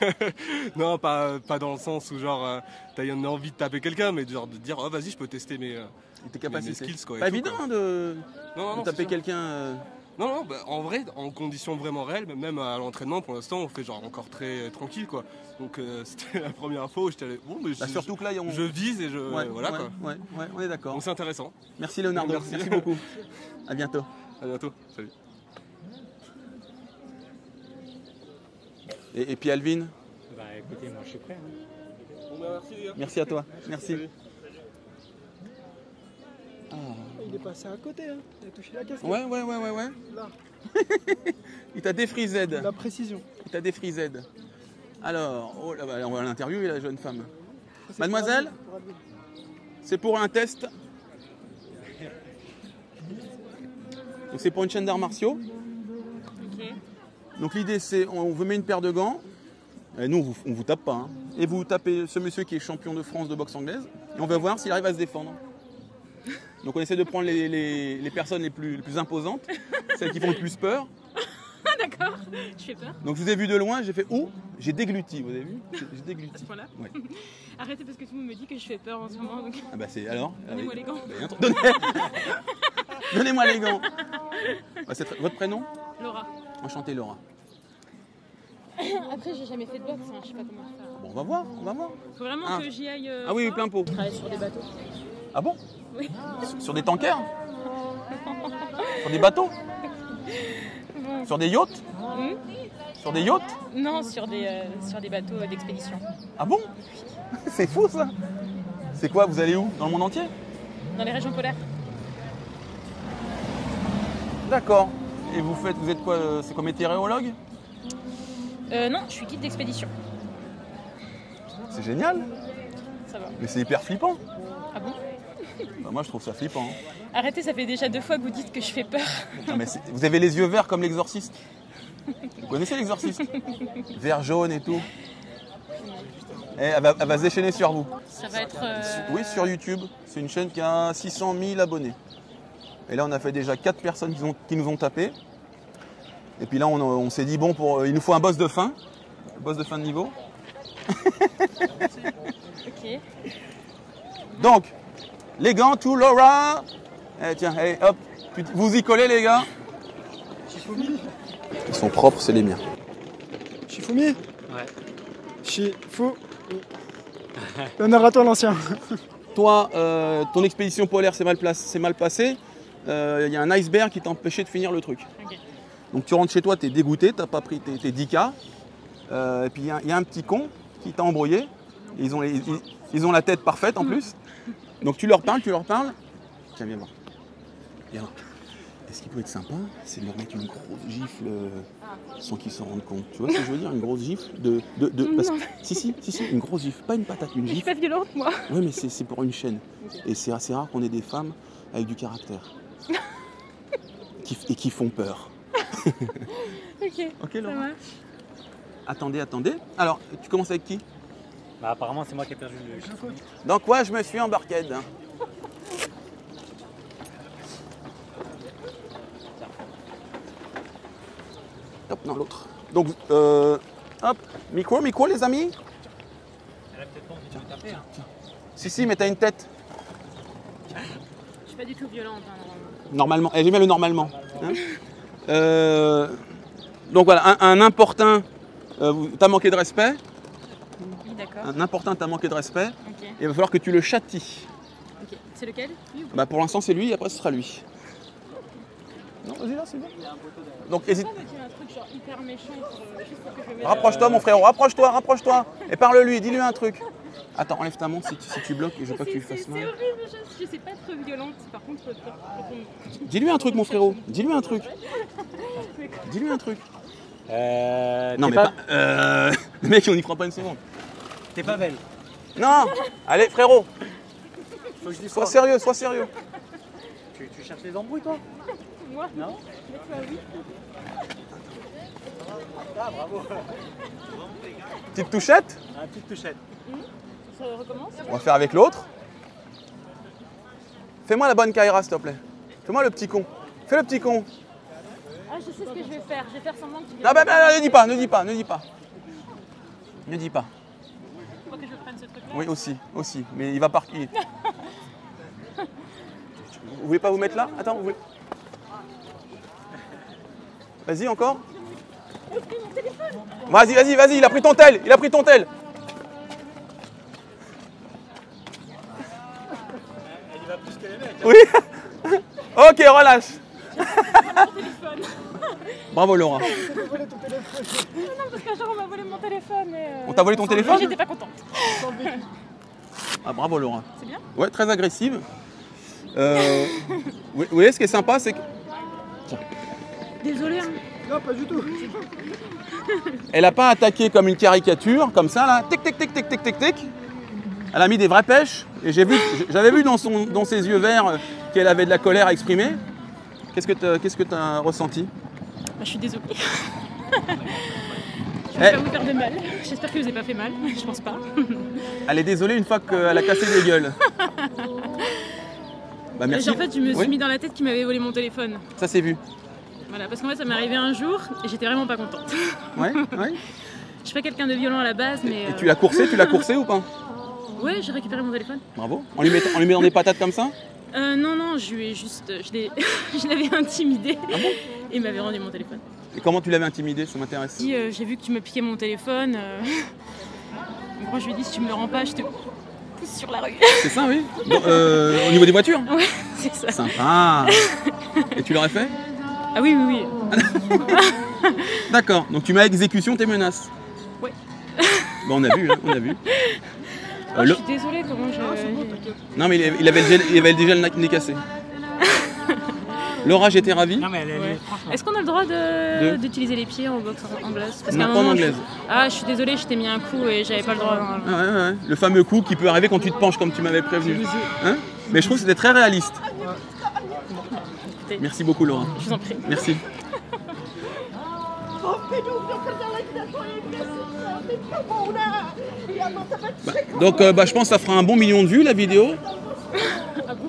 Non, pas dans le sens où genre t'as une envie de taper quelqu'un, mais genre de dire, oh vas-y, je peux tester mes Tes capacités. skills, quoi, et Pas tout, évident quoi. hein, de Non, taper c'est sûr. quelqu'un. Non, bah, en vrai, en conditions vraiment réelles, même à l'entraînement, pour l'instant, on fait genre encore très tranquille, quoi. Donc c'était la première fois où j'étais allé, bon, mais Bah, surtout que là, on. je vise et je. Ouais, voilà, ouais, quoi. ouais, on est d'accord. Donc c'est intéressant. Merci Leonardo, Merci. merci beaucoup. À bientôt. À bientôt. Salut. Et puis Alvin, Bah écoutez, moi je suis prêt. Hein. Bon, bah, merci, les gars. merci à toi. Merci. Salut. Il est passé à côté, hein. Il a touché la casquette. Ouais. Là, Il t'a défrisé. la précision. Il t'a défrisé. Alors, oh là, bah, on va l'interviewer la jeune femme. Ça, c'est Mademoiselle, pour Alvin. c'est pour un test. Donc c'est pour une chaîne d'arts martiaux. Donc l'idée c'est, on vous met une paire de gants. Et nous on vous tape pas. Hein. Et vous tapez ce monsieur qui est champion de France de boxe anglaise. Et on va voir s'il arrive à se défendre. Donc on essaie de prendre les personnes les plus imposantes, celles qui font le plus peur. Ah d'accord, je fais peur. Donc je vous ai vu de loin, j'ai fait ouh, j'ai dégluti, vous avez vu? J'ai À ce dégluti. point-là. Ouais. Arrêtez parce que tout le monde me dit que je fais peur en ce moment. Donc... Ah bah c'est alors. Donnez-moi les gants. Donnez-moi les gants. Ah, votre prénom? Laura. Enchanté Laura. Après, j'ai jamais fait de boxe, hein, je sais pas comment faire. Bon, on va voir, on va voir. Faut vraiment Ah. que j'y aille. Ah oui, fort. plein pot. Je travaille sur des bateaux. Ah bon? Oui. Sur des tankers? Sur des bateaux? Bon. Sur des yachts? Sur des yachts? Non, sur des bateaux d'expédition. Ah bon? C'est fou ça. C'est quoi, vous allez où? Dans le monde entier? Dans les régions polaires. D'accord. Et vous êtes quoi? C'est quoi, météorologue? Non, je suis guide d'expédition. C'est génial. Ça va. Mais c'est hyper flippant. Ah bon? Bah, moi je trouve ça flippant. Hein. Arrêtez, ça fait déjà 2 fois que vous dites que je fais peur. Non, mais vous avez les yeux verts comme l'exorciste. Vous connaissez l'exorciste? Vert, jaune et tout. Et elle va se déchaîner sur vous. Ça va être... Oui, sur YouTube. C'est une chaîne qui a 600 000 abonnés. Et là, on a fait déjà 4 personnes qui nous ont tapé. Et puis là, on s'est dit, bon, il nous faut un boss de fin. Boss de fin de niveau. Ok. Donc, les gants, tout, Laura. Eh, tiens, hey, hop. Vous y collez, les gars. Ils sont propres, c'est les miens. Shifumi? Ouais. Shifumi. L'honneur à toi, l'ancien. Toi, ton expédition polaire s'est mal passée. Il y a un iceberg qui t'a empêché de finir le truc. Ok. Donc tu rentres chez toi, t'es dégoûté, t'as pas pris tes 10K. Et puis il y a un petit con qui t'a embrouillé. Ils ont la tête parfaite en plus. Donc tu leur parles. Tiens, viens voir. Viens voir. Et ce qui peut être sympa, c'est de leur mettre une grosse gifle sans qu'ils s'en rendent compte. Tu vois ce que je veux dire? Une grosse gifle Si, une grosse gifle, pas une patate, une Je suis gifle. pas violente, moi. Oui, mais c'est pour une chaîne. Et c'est assez rare qu'on ait des femmes avec du caractère. Et qui font peur. Ok, Ok, ça Laura. marche. Attendez. Alors, tu commences avec qui? Bah, apparemment, c'est moi qui ai perdu le chiffon. Dans quoi je me suis embarqué? Hop, non, l'autre. Donc, hop, micro, les amis. Elle a peut-être pas envie de me taper. Hein. Si, mais t'as une tête. Je suis pas du tout violente, hein, normalement. Normalement, j'aime bien le normalement. Hein. Donc voilà, un importun, t'as manqué de respect. Oui, d'accord. Un importun t'a manqué de respect. Ok. Et il va falloir que tu le châties. Ok. C'est lequel? Lui ou pas? Bah pour l'instant c'est lui, et après ce sera lui. Non, vas-y là, c'est bien. Donc hésite. Pourquoi me dire un truc genre hyper méchant juste pour que je me mette... Rapproche-toi mon frérot, rapproche-toi. Et parle-lui, dis-lui un truc. Attends, enlève ta montre si tu bloques, je veux pas que tu lui fasses C'est mal. horrible, je sais pas être violente. Par contre, Dis-lui un truc mon frérot, dis-lui un truc. Dis-lui un truc. Non mais pas... Le mec on n'y prend pas une seconde. T'es pas belle. Non. Allez frérot, Faut que je dise sois sérieux. Tu cherches les embrouilles, toi? moi, Non? mais toi, oui. Ah, bravo. Petite touchette. Ah, petite touchette. Ça recommence? On va faire avec l'autre. Fais-moi la bonne Kaira s'il te plaît. Fais-moi le petit con. Fais le petit con. Ah, je sais ce que je vais faire. Je vais faire semblant que tu Non, viens. ne dis pas. Ne dis pas. Faut que je prenne ce truc-là. Oui, aussi. Mais il va partir. Vous voulez pas vous mettre là? Attends, vous voulez... Vas-y, encore. Vas-y, il a pris ton tel. Elle y va plus que les mecs. Oui. Ok, relâche. Bravo Laura. Non, parce qu'un jour, on m'a volé mon téléphone. Et, On t'a volé ton téléphone? J'étais pas contente. Ah, bravo Laura. C'est bien? Ouais, très agressive. Vous voyez, ce qui est sympa, c'est que... Désolée. Hein. Non, pas du tout. Elle n'a pas attaqué comme une caricature, comme ça, là. Tic. Elle a mis des vraies pêches. Et j'avais vu dans ses yeux verts qu'elle avait de la colère à exprimer. Qu'est-ce que tu as ressenti? Bah, je suis désolée. Je vais pas vous faire de mal. J'espère que vous n'avez pas fait mal. Je pense pas. Elle est désolée une fois qu'elle a cassé des gueules. Bah, merci. En fait, je me suis mis dans la tête qu'il m'avait volé mon téléphone. Ça s'est vu. Voilà, parce qu'en fait, ça m'est arrivé un jour et j'étais vraiment pas contente. Ouais. Je suis pas quelqu'un de violent à la base, mais... Et tu l'as coursé ou pas? Ouais, j'ai récupéré mon téléphone. Bravo. En lui mettant des patates comme ça? Non, je lui ai juste... Je l'avais intimidé et il m'avait rendu mon téléphone. Et comment tu l'avais intimidé? Ça m'intéresse. Si j'ai vu que tu me piquais mon téléphone, en gros, je lui ai dit si tu me le rends pas, je te pousse sur la rue. C'est ça, oui. Au niveau des voitures? Ouais, c'est ça. Sympa. Et tu l'aurais fait? Ah oui, oui, oui. D'accord, donc tu mets à exécution tes menaces? Oui. Bon, on a vu, hein, on a vu. Oh, je suis désolée, comment je... Non, mais il avait déjà le nez cassé. Laura, j'étais ravi. Non, mais franchement. Est-ce qu'on a le droit d'utiliser les pieds en boxe anglaise? Parce Non, qu'à un pas en moment, anglaise. Ah, je suis désolée, je t'ai mis un coup et j'avais pas le droit. Ah ouais. Le fameux coup qui peut arriver quand tu te penches comme tu m'avais prévenu. Hein? Mais je trouve que c'était très réaliste. Merci beaucoup, Laura. Je vous en prie. Merci. Donc je pense que ça fera un bon million de vues la vidéo.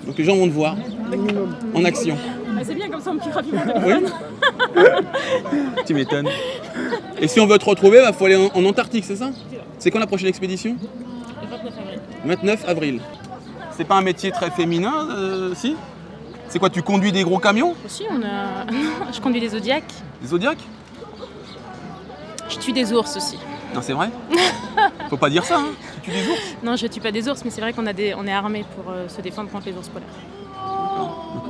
Donc les gens vont te voir en action. Ah, c'est bien comme ça, on me piquera plus mon Oui. téléphone. Tu m'étonnes. Et si on veut te retrouver, il faut aller en Antarctique, c'est ça? C'est quand la prochaine expédition? Le 29 avril. 29 avril. C'est pas un métier très féminin, si? C'est quoi, tu conduis des gros camions? Aussi, on a... je conduis des Zodiacs. Des Zodiacs? Je tue des ours aussi. Non, c'est vrai? Faut pas dire ça, hein? Tu tues des ours? Non, je tue pas des ours, mais c'est vrai qu'on on est armés pour se défendre contre les ours polaires.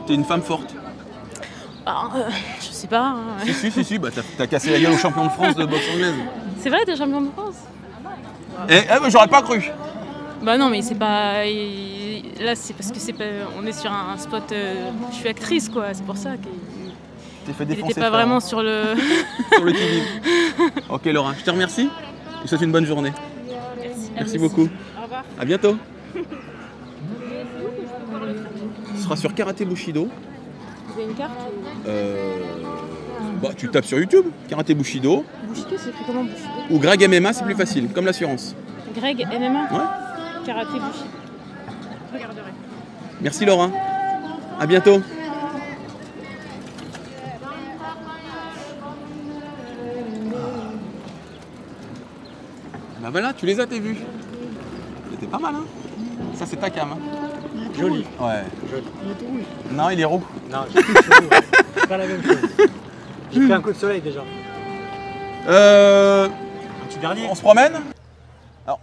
T'es une femme forte. Bah, je sais pas. Hein. Si, bah t'as cassé la gueule au champion de France de boxe anglaise. C'est vrai, t'es champion de France? Mais j'aurais pas cru. Bah non, mais c'est pas... Là, c'est parce que on est sur un spot... Je suis actrice, quoi, c'est pour ça qu'il... T'es fait Il défoncer. n'était pas vraiment sur le... sur le qui-vive. Ok Laura, je te remercie. Je te souhaite une bonne journée. Merci beaucoup. Au revoir. À bientôt. Ce sera sur Karaté Bushido. Vous avez une carte Bah tu tapes sur YouTube, Karaté Bushido. Bushido, c'est écrit comment Bushido? Ou Greg MMA, c'est plus facile, comme l'assurance. Greg MMA? Ouais. Karaté Bushido. Je regarderai. Merci Laura. À bientôt. Bah voilà, tu les as tes vues. C'était pas mal, hein? Ça, c'est ta cam. Hein? Joli. Ouais. Joli. Non, il est roux. Non, j'ai plus de cheveux. C'est pas la même chose. J'ai fait un coup de soleil déjà. Un petit dernier. On se promène? Alors,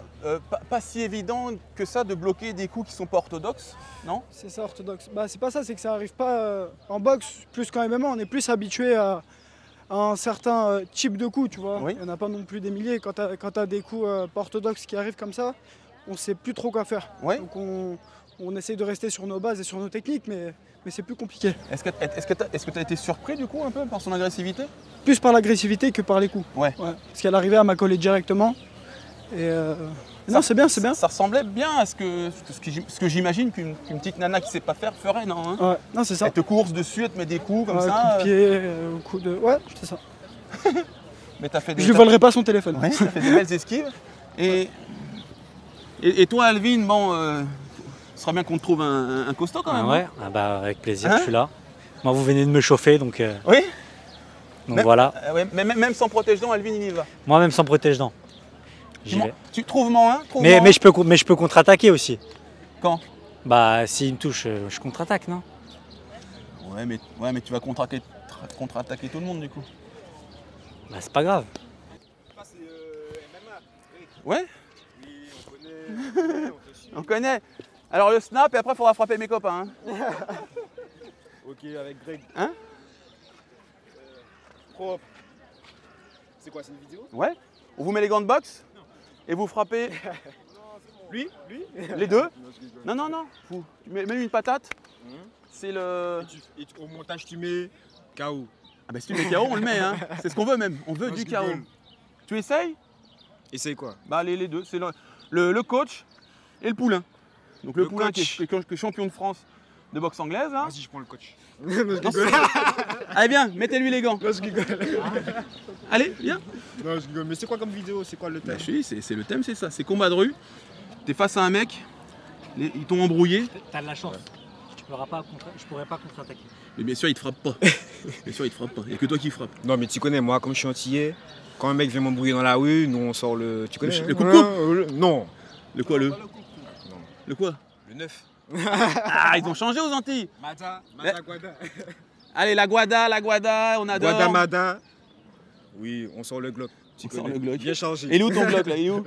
pas si évident que ça de bloquer des coups qui sont pas orthodoxes, non? C'est ça, orthodoxe. Bah, c'est pas ça, c'est que ça arrive pas en boxe, plus qu'en MMA, on est plus habitué à un certain type de coups, tu vois. Oui. Il n'y en a pas non plus des milliers. Quand tu as des coups pas orthodoxes qui arrivent comme ça, on sait plus trop quoi faire. Oui. Donc on essaye de rester sur nos bases et sur nos techniques, mais c'est plus compliqué. Est-ce que tu as été surpris du coup un peu par son agressivité? Plus par l'agressivité que par les coups. Ouais. Parce qu'elle arrivait à m'accoler directement. Et non, c'est bien, c'est bien. Ça ressemblait bien à ce que j'imagine qu'une petite nana qui sait pas faire ferait, non hein? Ouais, non, c'est ça. Elle te course dessus, elle te met des coups comme Ouais, ça. coup de pied, coup de... Ouais, c'est ça. Mais t'as fait des... Je lui volerai pas son téléphone. Ouais, t'as fait des belles esquives. Et toi, Alvin, bon, ce serait bien qu'on te trouve un costaud quand même. Ouais, ah bah, avec plaisir, Hein? je suis là. Moi, vous venez de me chauffer, donc Oui. donc voilà. Ouais, mais même sans protège-dents, Alvin, il y va. Moi-même sans protège-dents. J'y vais. Tu trouves moins, Mais je peux contre-attaquer aussi. Quand? Bah, s'il me touche, je contre-attaque, non? Ouais, mais tu vas contre-attaquer tout le monde du coup. Bah, c'est pas grave. Ouais. On connaît. Alors le snap et après il faudra frapper mes copains. Hein. Ok, avec Greg. Hein? Propre. C'est quoi, c'est une vidéo? Ouais. On vous met les gants de boxe et vous frappez. Lui? Les deux? Non. Tu mets une patate. C'est le. Et au montage, tu mets KO. Ah bah si tu mets KO, on le met. Hein. C'est ce qu'on veut même. On veut du KO. Tu essayes? Essaye quoi? Bah les deux. C'est le coach et le poulain. Donc le poulain qui est champion de France de boxe anglaise. Hein. Vas-y, je prends le coach. Allez viens, mettez-lui les gants. Non, je rigole. Allez, viens. Non, je rigole. Mais c'est quoi comme vidéo? C'est quoi le thème? C'est le thème, c'est ça. C'est combat de rue. T'es face à un mec, ils t'ont embrouillé. T'as de la chance. Je pourrais pas contre-attaquer. Mais bien sûr, il te frappe pas. Bien sûr, il te frappe pas. Il n'y a que toi qui frappe. Non, mais tu connais, moi, comme je suis antillais, quand un mec vient m'embrouiller dans la rue, nous on sort le. Tu connais Le coup de coupe? Non. Le quoi le? Le quoi? Le 9. Ah, ils ont changé aux Antilles. Mata Guada. Allez, la Guada, on adore. Guadamada. Oui, on sort le Glock. Tu sors le Glock. Bien changé. Et il est où ton Glock là? Il est où?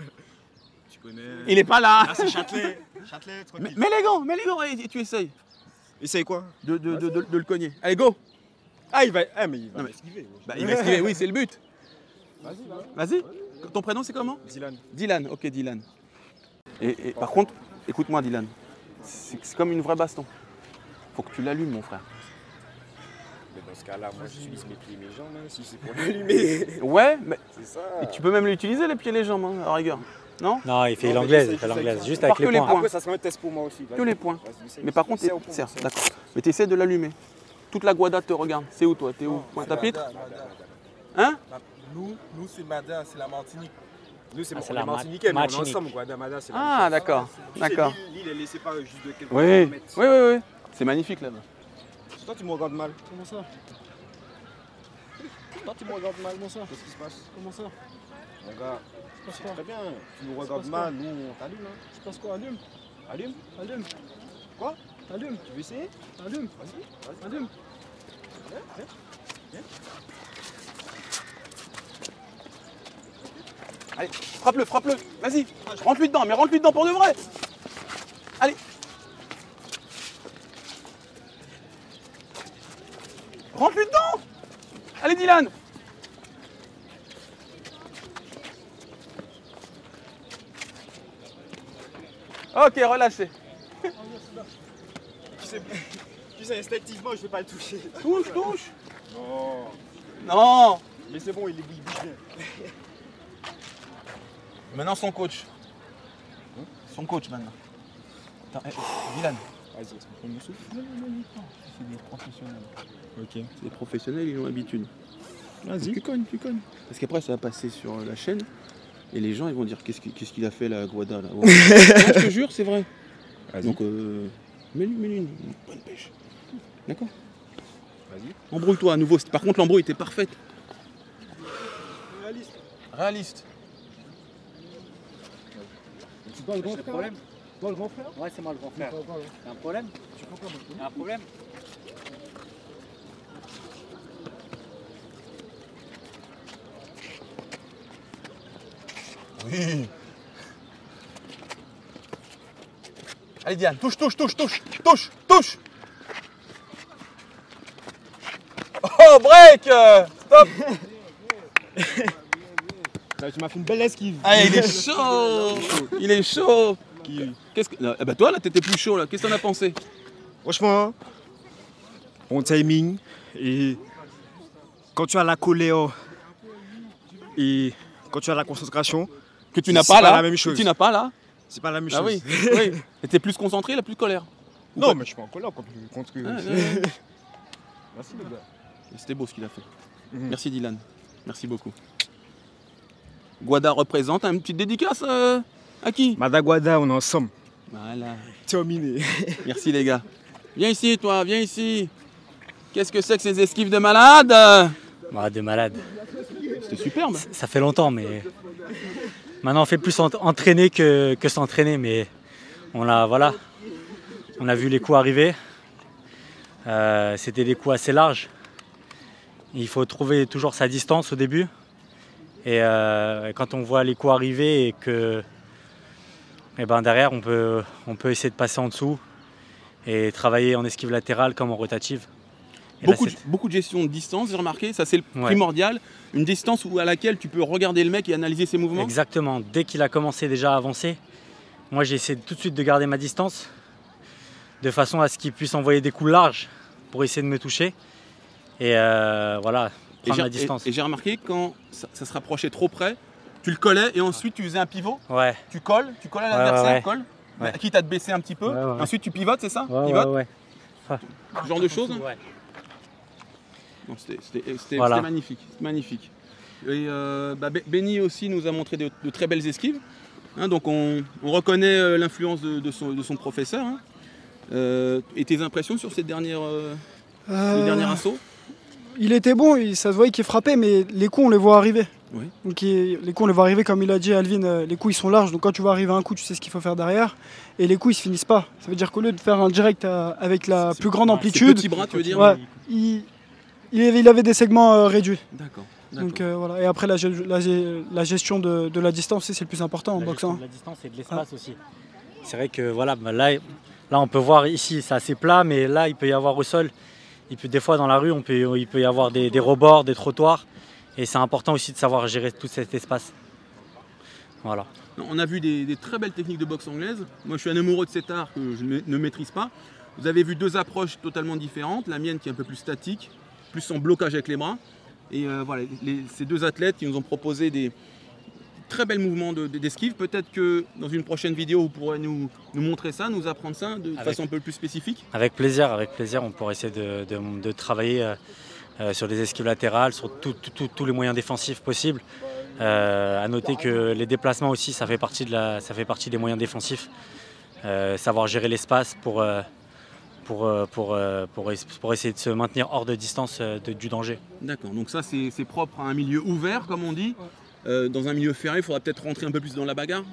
Tu connais. Il est pas là. Ah, c'est Châtelet. Châtelet, tranquille. Mets les gants et tu essayes. Essaye quoi? De le cogner. Allez, go! Ah, il va. Ah, mais il va esquiver. Bah, il va esquiver, oui, c'est le but. Vas-y. Vas-y. Ton prénom, c'est comment? Dylan. Dylan, ok, Dylan. Et par contre, écoute-moi, Dylan. C'est comme une vraie baston. Faut que tu l'allumes, mon frère. Mais dans ce cas-là, moi, j'utilise mes pieds et mes jambes, si c'est pour l'allumer. Ouais, mais. C'est ça. Et tu peux même l'utiliser, les pieds et les jambes, hein, à la rigueur. Non? Non, il fait l'anglaise, juste avec les points. Après, ça sera un test pour moi aussi. Que les points. Mais par contre, certes, d'accord. Mais tu essaies de l'allumer. Toute la guada te regarde. C'est où, toi? T'es où? Pointe-à-Pitre? Hein? Nous c'est Mada, c'est la Martinique. Nous, c'est la Martiniquais, mais on est Martinique. ensemble, quoi. Mada, c'est la Ah, même chose. d'accord. D'accord. L'île, elle est séparée juste de quelques Oui, kilomètres. oui. C'est magnifique là-bas. Toi, tu me regardes mal. Comment ça? Toi, tu me regardes mal. Comment ça? Qu'est-ce qui se passe? Comment ça? Mon gars, Se passe c'est quoi? très bien. Tu nous Se regardes passe mal, nous, on t'allume. Hein. Se passe quoi? Allume. Allume. Allume. Quoi? Allume. Tu veux essayer? Allume. Vas-y. Allume. Allez, frappe-le, frappe-le. Vas-y, rentre-lui dedans, mais rentre-lui dedans pour de vrai. Allez. Rentre-lui dedans. Allez, Dylan. Ok, relâchez. Tu sais, instinctivement, je vais pas le toucher. Touche, touche. Non. Non. Mais c'est bon, il bouge bien. Maintenant, son coach. Son coach, maintenant. Attends, Dylan. Vas-y, laisse-moi prendre mon souffle. C'est des professionnels. Ok. C'est des professionnels, ils ont l'habitude. Vas-y. Tu cognes. Parce qu'après, ça va passer sur la chaîne. Et les gens, ils vont dire qu'est-ce qu'il a fait, la Guada, là. Ouais. Non, je te jure, c'est vrai. Vas-y. Donc, mets-lui une bonne pêche. D'accord? Vas-y. Embrouille-toi à nouveau. Par contre, l'embrouille était parfaite. Réaliste. C'est toi le grand frère? problème. Toi le grand frère? Ouais, c'est moi le grand frère. T'as un problème? Tu prends quoi maintenant? T'as un problème? Oui. Allez, Diane, touche. Oh, break. Stop. Là, tu m'as fait une belle esquive. Ah, il est chaud. Qu'est-ce que... Eh ben toi, là, t'étais plus chaud, là. Qu'est-ce que t'en as pensé? Franchement, bon timing. Et quand tu as la colère et quand tu as la concentration, Que tu n'as c'est pas là. la même chose. Tu n'as pas là. C'est pas la même Ah chose. oui. T'étais plus concentré, là, plus colère. Ou Non, pas mais je suis pas en colère contre eux. Ouais. Merci les gars. C'était beau ce qu'il a fait. Merci Dylan. Merci beaucoup. Guada représente une petite dédicace à qui? Madaguada, on est ensemble. Voilà. Terminé. Merci les gars. Viens ici toi, viens ici. Qu'est-ce que c'est que ces esquives de malade? De malade. C'était superbe. Ça fait longtemps, mais maintenant on fait plus entraîner que s'entraîner, mais on a vu les coups arriver. C'était des coups assez larges. Il faut trouver toujours sa distance au début. Et quand on voit les coups arriver et que derrière on peut essayer de passer en dessous et travailler en esquive latérale comme en rotative. Et Beaucoup de gestion de distance, j'ai remarqué, ça c'est le primordial. Une distance à laquelle tu peux regarder le mec et analyser ses mouvements. Exactement. Dès qu'il a commencé déjà à avancer, moi j'ai essayé tout de suite de garder ma distance de façon à ce qu'il puisse envoyer des coups larges pour essayer de me toucher. Et prendre ma distance. Et j'ai remarqué quand ça se rapprochait trop près, tu le collais et ensuite tu faisais un pivot. Ouais. Tu colles à l'adversaire, colle. Ouais. Quitte à te baisser un petit peu. Ouais. Ensuite tu pivotes, c'est ça? Ouais. Ce genre de choses. Ouais. C'était magnifique. Magnifique. Et Benny aussi nous a montré de très belles esquives. Donc on reconnaît l'influence de son professeur. Et tes impressions sur ces derniers assauts? Il était bon, ça se voyait qu'il frappait, mais les coups on les voit arriver. Oui. Donc les coups on les voit arriver, comme il a dit Alvin, les coups ils sont larges, donc quand tu vois arriver un coup tu sais ce qu'il faut faire derrière, et les coups ils se finissent pas. Ça veut dire qu'au lieu de faire un direct avec la plus grande amplitude, petit bras, tu veux dire? Ouais, il avait des segments réduits. D'accord. Donc voilà. Et après la gestion de la distance, c'est le plus important en boxe. La distance et de l'espace aussi. C'est vrai que là, Là, on peut voir ici, c'est assez plat, mais là, il peut y avoir au sol. Des fois, dans la rue, il peut y avoir des rebords, des trottoirs. Et c'est important aussi de savoir gérer tout cet espace. Voilà. On a vu des très belles techniques de boxe anglaise. Moi, je suis un amoureux de cet art que je ne maîtrise pas. Vous avez vu deux approches totalement différentes. La mienne qui est un peu plus statique, plus en blocage avec les bras. Et voilà, ces deux athlètes qui nous ont proposé des très bels mouvements d'esquive. Peut-être que dans une prochaine vidéo, vous pourrez nous montrer ça, nous apprendre ça de façon un peu plus spécifique. Avec plaisir, on pourrait essayer de travailler sur des esquives latérales, sur tous les moyens défensifs possibles. À noter que les déplacements aussi, ça fait partie des moyens défensifs. Savoir gérer l'espace pour essayer de se maintenir hors de distance du danger. D'accord, donc ça c'est propre à un milieu ouvert comme on dit. Dans un milieu ferré, il faudra peut-être rentrer un peu plus dans la bagarre.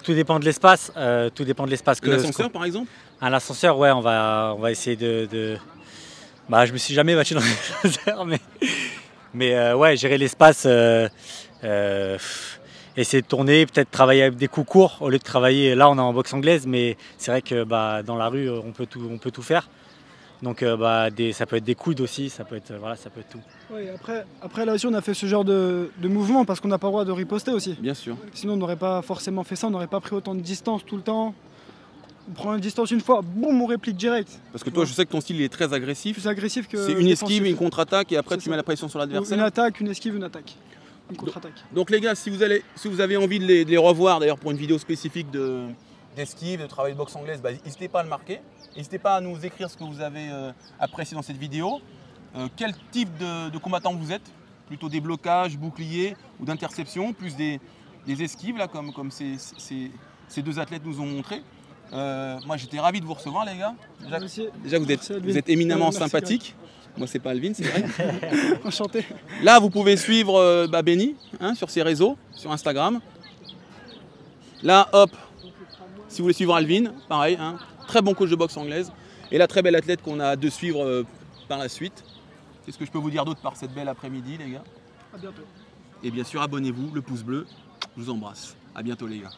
Tout dépend de l'espace. Un ascenseur par exemple. Un ascenseur, ouais, on va essayer de... je me suis jamais battu dans un ascenseur, mais ouais, gérer l'espace, essayer de tourner, peut-être travailler avec des coups courts au lieu de travailler. Là, on est en boxe anglaise, mais c'est vrai que dans la rue, on peut tout faire. Donc ça peut être des coudes aussi, ça peut être tout. Oui, après là aussi on a fait ce genre de mouvement parce qu'on n'a pas le droit de riposter aussi. Bien sûr. Sinon on n'aurait pas forcément fait ça, on n'aurait pas pris autant de distance tout le temps. On prend une distance une fois, boum, on réplique direct. Parce que toi, je sais que ton style est très agressif. Plus agressif que. C'est une esquive, une contre-attaque et après tu mets la pression sur l'adversaire. Une attaque, une esquive, une attaque. Une contre-attaque. Donc les gars, si vous avez envie de les revoir d'ailleurs pour une vidéo spécifique d'esquive, de travail de boxe anglaise, n'hésitez pas à le marquer. N'hésitez pas à nous écrire ce que vous avez apprécié dans cette vidéo. Quel type de combattant vous êtes? Plutôt des blocages, boucliers ou d'interceptions, plus des esquives là, comme ces deux athlètes nous ont montré. Moi j'étais ravi de vous recevoir les gars. Déjà vous êtes éminemment sympathique. Moi c'est pas Alvin, c'est vrai. Enchanté. Là vous pouvez suivre Benny sur ses réseaux, sur Instagram. Là hop, si vous voulez suivre Alvin, pareil, très bon coach de boxe anglaise. Et la très belle athlète qu'on a hâte de suivre par la suite. Qu'est-ce que je peux vous dire d'autre par cette belle après-midi les gars? À bientôt. Et bien sûr abonnez-vous, le pouce bleu, je vous embrasse. À bientôt les gars.